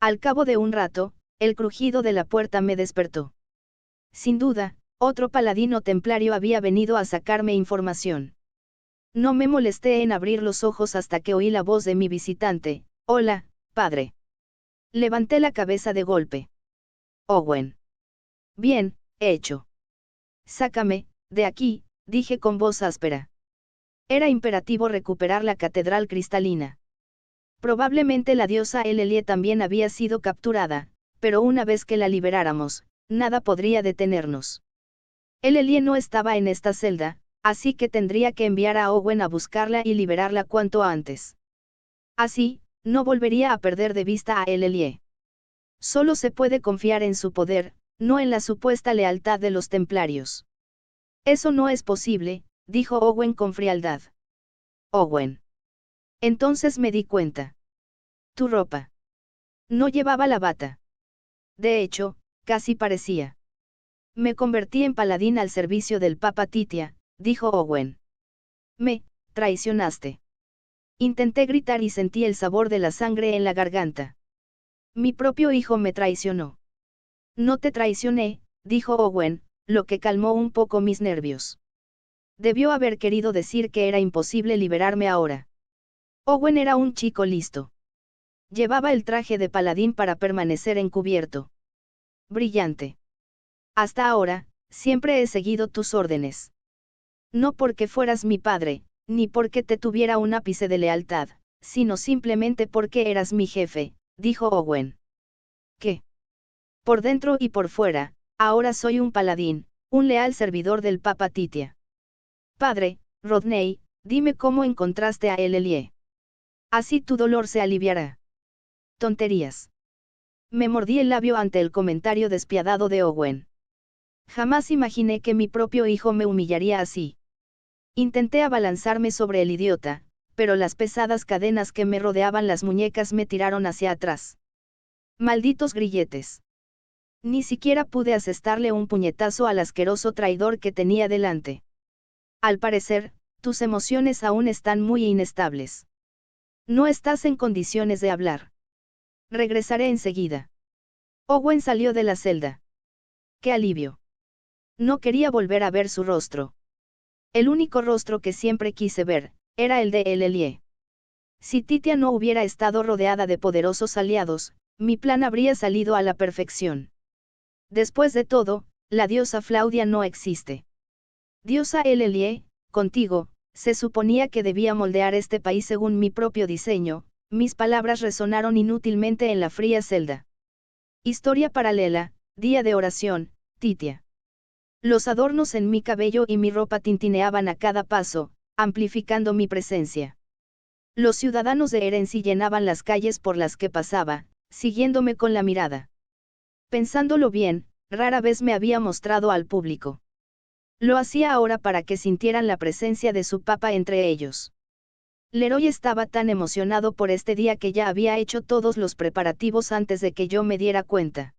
A: Al cabo de un rato, el crujido de la puerta me despertó. Sin duda, otro paladino templario había venido a sacarme información. No me molesté en abrir los ojos hasta que oí la voz de mi visitante. Hola, padre. Levanté la cabeza de golpe. Owen. Bien, hecho. Sácame, de aquí, dije con voz áspera. Era imperativo recuperar la catedral cristalina. Probablemente la diosa El Elie también había sido capturada, pero una vez que la liberáramos, nada podría detenernos. El Elie no estaba en esta celda, así que tendría que enviar a Owen a buscarla y liberarla cuanto antes. Así, no volvería a perder de vista a El Elie. Solo se puede confiar en su poder, no en la supuesta lealtad de los templarios. Eso no es posible, dijo Owen con frialdad. Owen. Entonces me di cuenta. Tu ropa. No llevaba la bata. De hecho, casi parecía. Me convertí en paladín al servicio del Papa Titia, dijo Owen. Me traicionaste. Intenté gritar y sentí el sabor de la sangre en la garganta. Mi propio hijo me traicionó. No te traicioné, dijo Owen, lo que calmó un poco mis nervios. Debió haber querido decir que era imposible liberarme ahora. Owen era un chico listo. Llevaba el traje de paladín para permanecer encubierto. Brillante. Hasta ahora, siempre he seguido tus órdenes. No porque fueras mi padre, ni porque te tuviera un ápice de lealtad, sino simplemente porque eras mi jefe, dijo Owen. ¿Qué? Por dentro y por fuera, ahora soy un paladín, un leal servidor del Papa Titia. Padre, Rodney, dime cómo encontraste a Elelie. Así tu dolor se aliviará. Tonterías. Me mordí el labio ante el comentario despiadado de Owen. Jamás imaginé que mi propio hijo me humillaría así. Intenté abalanzarme sobre el idiota, pero las pesadas cadenas que me rodeaban las muñecas me tiraron hacia atrás. Malditos grilletes. Ni siquiera pude asestarle un puñetazo al asqueroso traidor que tenía delante. Al parecer, tus emociones aún están muy inestables. No estás en condiciones de hablar. Regresaré enseguida. Owen salió de la celda. ¡Qué alivio! No quería volver a ver su rostro. El único rostro que siempre quise ver, era el de Elelie. Si Titia no hubiera estado rodeada de poderosos aliados, mi plan habría salido a la perfección. Después de todo, la diosa Flaudia no existe. Diosa Elelie, contigo, se suponía que debía moldear este país según mi propio diseño. Mis palabras resonaron inútilmente en la fría celda. Historia paralela, día de oración, Titia. Los adornos en mi cabello y mi ropa tintineaban a cada paso, amplificando mi presencia. Los ciudadanos de Erency llenaban las calles por las que pasaba, siguiéndome con la mirada. Pensándolo bien, rara vez me había mostrado al público. Lo hacía ahora para que sintieran la presencia de su papa entre ellos. Leroy estaba tan emocionado por este día que ya había hecho todos los preparativos antes de que yo me diera cuenta.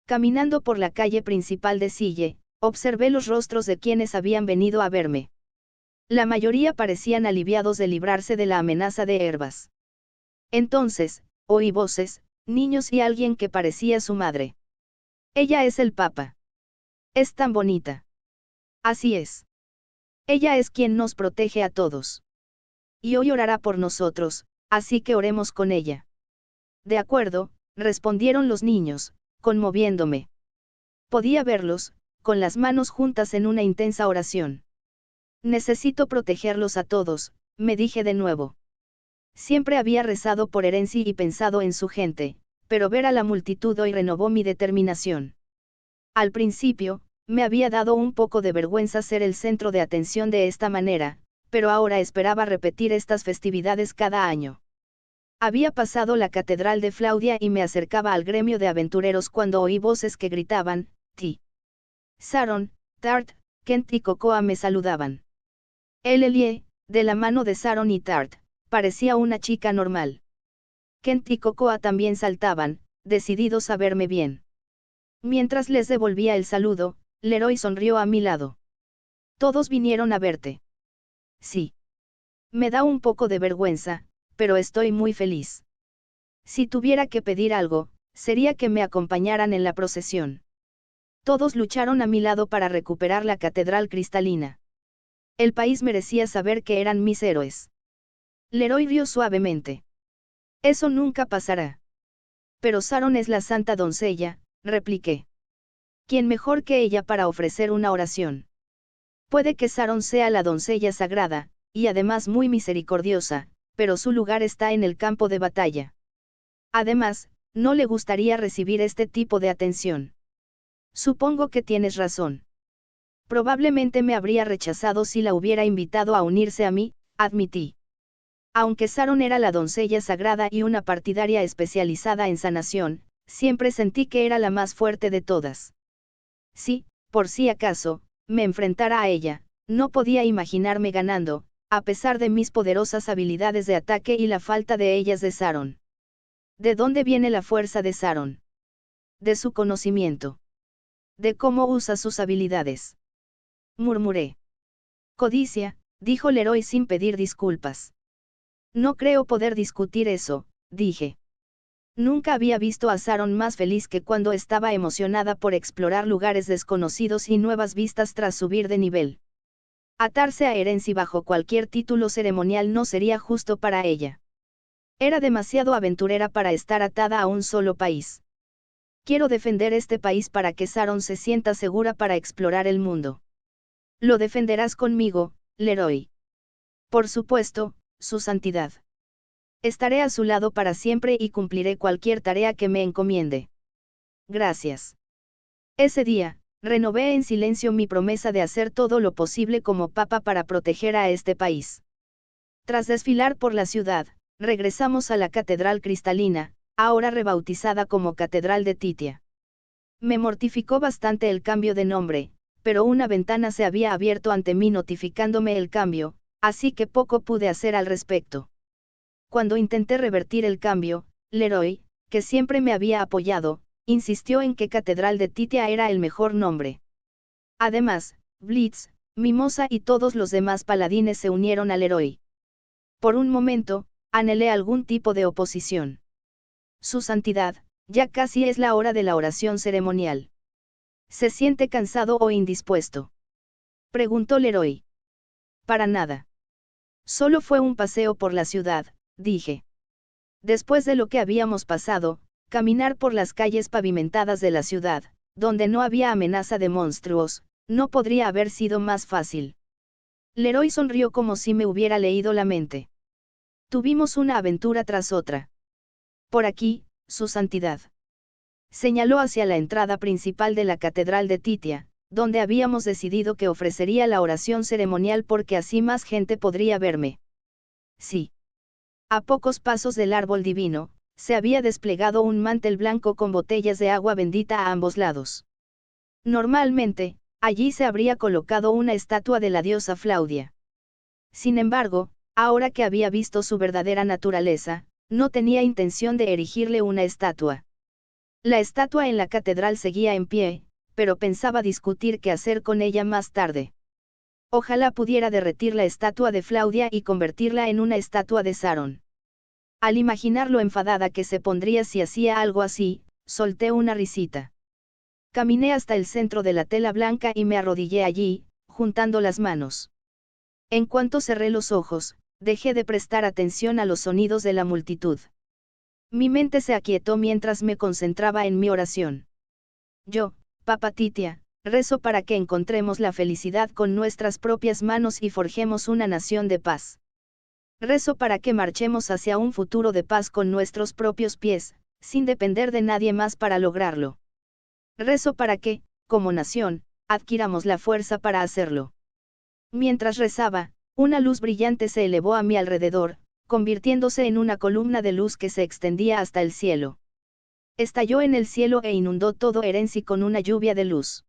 A: Caminando por la calle principal de Sille, observé los rostros de quienes habían venido a verme. La mayoría parecían aliviados de librarse de la amenaza de Herbas. Entonces, oí voces, niños y alguien que parecía su madre. Ella es el Papa. Es tan bonita. Así es. Ella es quien nos protege a todos. Y hoy orará por nosotros, así que oremos con ella. De acuerdo, respondieron los niños, conmoviéndome. Podía verlos, con las manos juntas en una intensa oración. Necesito protegerlos a todos, me dije de nuevo. Siempre había rezado por Erency y pensado en su gente, pero ver a la multitud hoy renovó mi determinación. Al principio, me había dado un poco de vergüenza ser el centro de atención de esta manera, pero ahora esperaba repetir estas festividades cada año. Había pasado la catedral de Flaudia y me acercaba al gremio de aventureros cuando oí voces que gritaban, Ti. Saron, Tart, Kent y Cocoa me saludaban. Elelie, de la mano de Saron y Tart, parecía una chica normal. Kent y Cocoa también saltaban, decididos a verme bien. Mientras les devolvía el saludo, Leroy sonrió a mi lado. Todos vinieron a verte. Sí. Me da un poco de vergüenza, pero estoy muy feliz. Si tuviera que pedir algo, sería que me acompañaran en la procesión. Todos lucharon a mi lado para recuperar la catedral cristalina. El país merecía saber que eran mis héroes. Leroy rió suavemente. Eso nunca pasará. Pero Saron es la santa doncella, repliqué. ¿Quién mejor que ella para ofrecer una oración? Puede que Saron sea la doncella sagrada, y además muy misericordiosa, pero su lugar está en el campo de batalla. Además, no le gustaría recibir este tipo de atención. Supongo que tienes razón. Probablemente me habría rechazado si la hubiera invitado a unirse a mí, admití. Aunque Saron era la doncella sagrada y una partidaria especializada en sanación, siempre sentí que era la más fuerte de todas. Sí, por si acaso, me enfrentara a ella, no podía imaginarme ganando, a pesar de mis poderosas habilidades de ataque y la falta de ellas de Saron. ¿De dónde viene la fuerza de Saron? De su conocimiento. De cómo usa sus habilidades. Murmuré. Codicia, dijo Leroy sin pedir disculpas. No creo poder discutir eso, dije. Nunca había visto a Saron más feliz que cuando estaba emocionada por explorar lugares desconocidos y nuevas vistas tras subir de nivel. Atarse a Erenci bajo cualquier título ceremonial no sería justo para ella. Era demasiado aventurera para estar atada a un solo país. Quiero defender este país para que Saron se sienta segura para explorar el mundo. Lo defenderás conmigo, Leroy. Por supuesto, su santidad. Estaré a su lado para siempre y cumpliré cualquier tarea que me encomiende. Gracias. Ese día, renové en silencio mi promesa de hacer todo lo posible como papa para proteger a este país. Tras desfilar por la ciudad, regresamos a la Catedral Cristalina, ahora rebautizada como Catedral de Titia. Me mortificó bastante el cambio de nombre, pero una ventana se había abierto ante mí notificándome el cambio, así que poco pude hacer al respecto. Cuando intenté revertir el cambio, Leroy, que siempre me había apoyado, insistió en que Catedral de Titia era el mejor nombre. Además, Blitz, Mimosa y todos los demás paladines se unieron al Leroy. Por un momento, anhelé algún tipo de oposición. Su santidad, ya casi es la hora de la oración ceremonial. ¿Se siente cansado o indispuesto? Preguntó Leroy. Para nada. Solo fue un paseo por la ciudad, dije. Después de lo que habíamos pasado, caminar por las calles pavimentadas de la ciudad, donde no había amenaza de monstruos, no podría haber sido más fácil. Leroy sonrió como si me hubiera leído la mente. Tuvimos una aventura tras otra. Por aquí, su santidad. Señaló hacia la entrada principal de la Catedral de Titia, donde habíamos decidido que ofrecería la oración ceremonial porque así más gente podría verme. Sí. A pocos pasos del árbol divino, se había desplegado un mantel blanco con botellas de agua bendita a ambos lados. Normalmente, allí se habría colocado una estatua de la diosa Flaudia. Sin embargo, ahora que había visto su verdadera naturaleza, no tenía intención de erigirle una estatua. La estatua en la catedral seguía en pie, pero pensaba discutir qué hacer con ella más tarde. Ojalá pudiera derretir la estatua de Flaudia y convertirla en una estatua de Saron. Al imaginar lo enfadada que se pondría si hacía algo así, solté una risita. Caminé hasta el centro de la tela blanca y me arrodillé allí, juntando las manos. En cuanto cerré los ojos, dejé de prestar atención a los sonidos de la multitud. Mi mente se aquietó mientras me concentraba en mi oración. Yo, Papa Titia, rezo para que encontremos la felicidad con nuestras propias manos y forjemos una nación de paz. Rezo para que marchemos hacia un futuro de paz con nuestros propios pies, sin depender de nadie más para lograrlo. Rezo para que, como nación, adquiramos la fuerza para hacerlo. Mientras rezaba, una luz brillante se elevó a mi alrededor, convirtiéndose en una columna de luz que se extendía hasta el cielo. Estalló en el cielo e inundó todo Erenci con una lluvia de luz.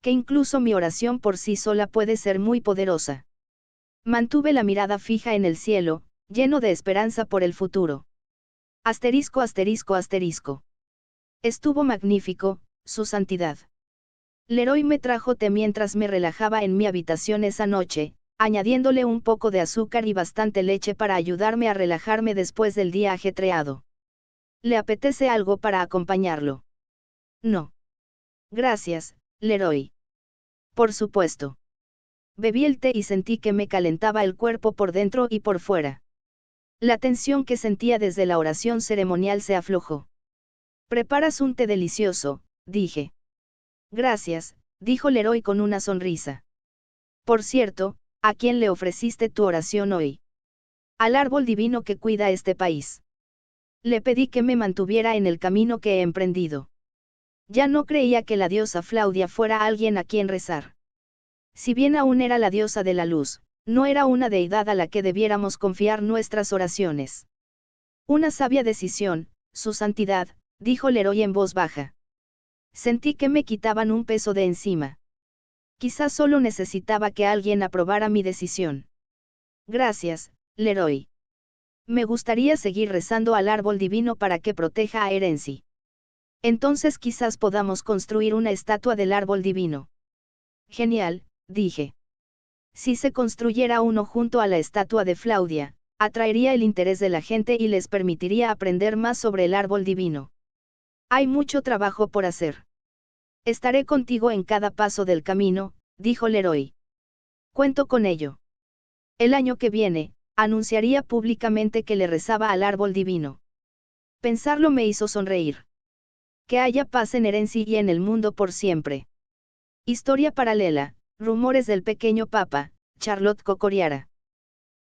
A: Que incluso mi oración por sí sola puede ser muy poderosa. Mantuve la mirada fija en el cielo, lleno de esperanza por el futuro. Asterisco asterisco asterisco. Estuvo magnífico, su santidad. Leroy me trajo té mientras me relajaba en mi habitación esa noche, añadiéndole un poco de azúcar y bastante leche para ayudarme a relajarme después del día ajetreado. ¿Le apetece algo para acompañarlo? No. Gracias, Leroy. Por supuesto. Bebí el té y sentí que me calentaba el cuerpo por dentro y por fuera. La tensión que sentía desde la oración ceremonial se aflojó. «Preparas un té delicioso», dije. «Gracias», dijo Leroy con una sonrisa. «Por cierto, ¿a quién le ofreciste tu oración hoy?» «Al árbol divino que cuida este país. Le pedí que me mantuviera en el camino que he emprendido. Ya no creía que la diosa Flaudia fuera alguien a quien rezar. Si bien aún era la diosa de la luz, no era una deidad a la que debiéramos confiar nuestras oraciones. Una sabia decisión, su santidad», dijo Leroy en voz baja. Sentí que me quitaban un peso de encima. Quizás solo necesitaba que alguien aprobara mi decisión. Gracias, Leroy. Me gustaría seguir rezando al árbol divino para que proteja a Erenci. Entonces quizás podamos construir una estatua del árbol divino. Genial, dije. Si se construyera uno junto a la estatua de Flaudia, atraería el interés de la gente y les permitiría aprender más sobre el árbol divino. Hay mucho trabajo por hacer. Estaré contigo en cada paso del camino, dijo Leroy. Cuento con ello. El año que viene, anunciaría públicamente que le rezaba al árbol divino. Pensarlo me hizo sonreír. Que haya paz en Erenci y en el mundo por siempre. Historia paralela, rumores del pequeño papa, Charlotte Cocoriara.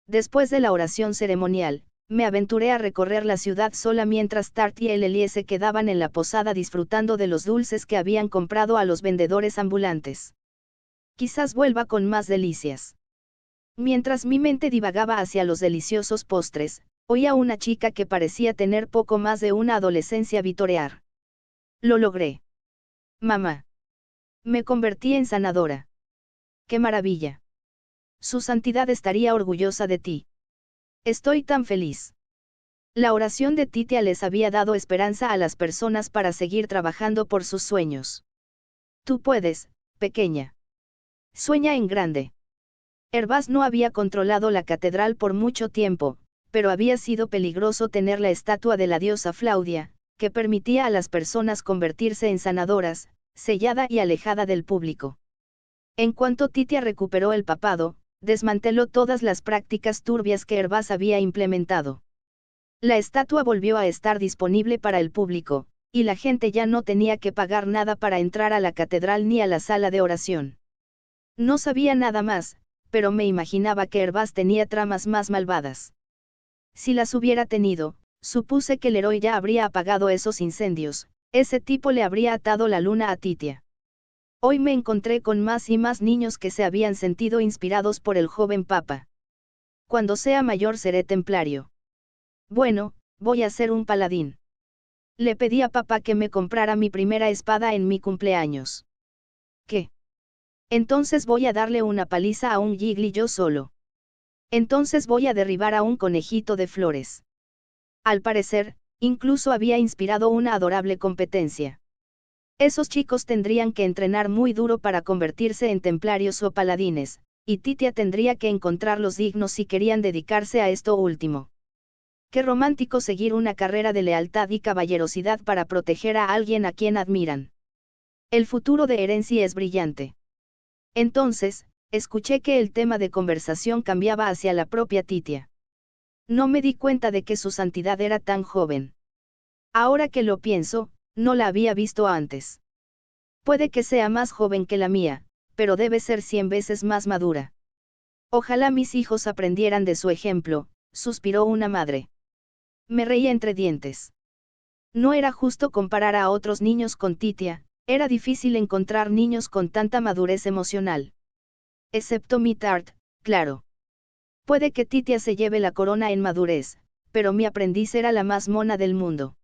A: Después de la oración ceremonial, me aventuré a recorrer la ciudad sola mientras Tart y Elie se quedaban en la posada disfrutando de los dulces que habían comprado a los vendedores ambulantes. Quizás vuelva con más delicias. Mientras mi mente divagaba hacia los deliciosos postres, oí a una chica que parecía tener poco más de una adolescencia vitorear. Lo logré. Mamá. Me convertí en sanadora. ¡Qué maravilla! Su santidad estaría orgullosa de ti. Estoy tan feliz. La oración de Titia les había dado esperanza a las personas para seguir trabajando por sus sueños. Tú puedes, pequeña. Sueña en grande. Hervás no había controlado la catedral por mucho tiempo, pero había sido peligroso tener la estatua de la diosa Flaudia, que permitía a las personas convertirse en sanadoras, sellada y alejada del público. En cuanto Titia recuperó el papado, desmanteló todas las prácticas turbias que Hervás había implementado. La estatua volvió a estar disponible para el público, y la gente ya no tenía que pagar nada para entrar a la catedral ni a la sala de oración. No sabía nada más, pero me imaginaba que Hervás tenía tramas más malvadas. Si las hubiera tenido, supuse que Leroy ya habría apagado esos incendios, ese tipo le habría atado la luna a Titia. Hoy me encontré con más y más niños que se habían sentido inspirados por el joven papa. Cuando sea mayor seré templario. Bueno, voy a ser un paladín. Le pedí a papá que me comprara mi primera espada en mi cumpleaños. ¿Qué? Entonces voy a darle una paliza a un Gigli yo solo. Entonces voy a derribar a un conejito de flores. Al parecer, incluso había inspirado una adorable competencia. Esos chicos tendrían que entrenar muy duro para convertirse en templarios o paladines, y Titia tendría que encontrarlos dignos si querían dedicarse a esto último. Qué romántico seguir una carrera de lealtad y caballerosidad para proteger a alguien a quien admiran. El futuro de Erenci es brillante. Entonces, escuché que el tema de conversación cambiaba hacia la propia Titia. No me di cuenta de que su santidad era tan joven. Ahora que lo pienso, no la había visto antes. Puede que sea más joven que la mía, pero debe ser 100 veces más madura. Ojalá mis hijos aprendieran de su ejemplo, suspiró una madre. Me reí entre dientes. No era justo comparar a otros niños con Titia, era difícil encontrar niños con tanta madurez emocional. Excepto mi Tart, claro. Puede que Titia se lleve la corona en madurez, pero mi aprendiz era la más mona del mundo.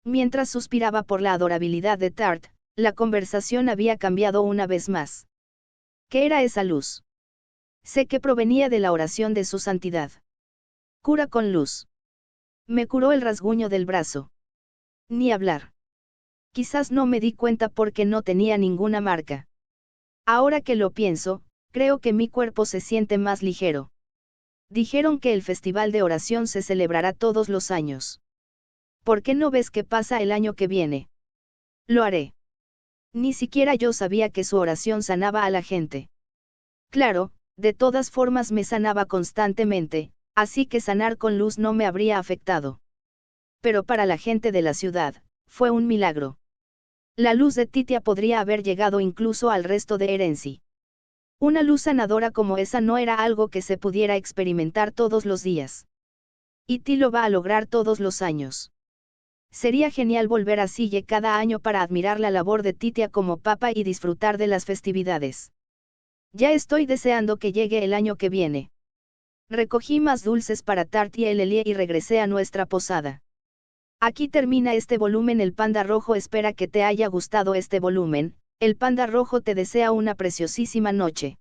A: Mientras suspiraba por la adorabilidad de Tart, la conversación había cambiado una vez más. ¿Qué era esa luz? Sé que provenía de la oración de su santidad. Cura con luz. Me curó el rasguño del brazo. Ni hablar. Quizás no me di cuenta porque no tenía ninguna marca. Ahora que lo pienso, creo que mi cuerpo se siente más ligero. Dijeron que el festival de oración se celebrará todos los años. ¿Por qué no ves qué pasa el año que viene? Lo haré. Ni siquiera yo sabía que su oración sanaba a la gente. Claro, de todas formas me sanaba constantemente, así que sanar con luz no me habría afectado. Pero para la gente de la ciudad, fue un milagro. La luz de Titia podría haber llegado incluso al resto de Erenci. Una luz sanadora como esa no era algo que se pudiera experimentar todos los días. Y Ti lo va a lograr todos los años. Sería genial volver a Sille cada año para admirar la labor de Titia como papa y disfrutar de las festividades. Ya estoy deseando que llegue el año que viene. Recogí más dulces para Tart y Elie y regresé a nuestra posada. Aquí termina este volumen. El Panda Rojo espera que te haya gustado este volumen. El Panda Rojo te desea una preciosísima noche.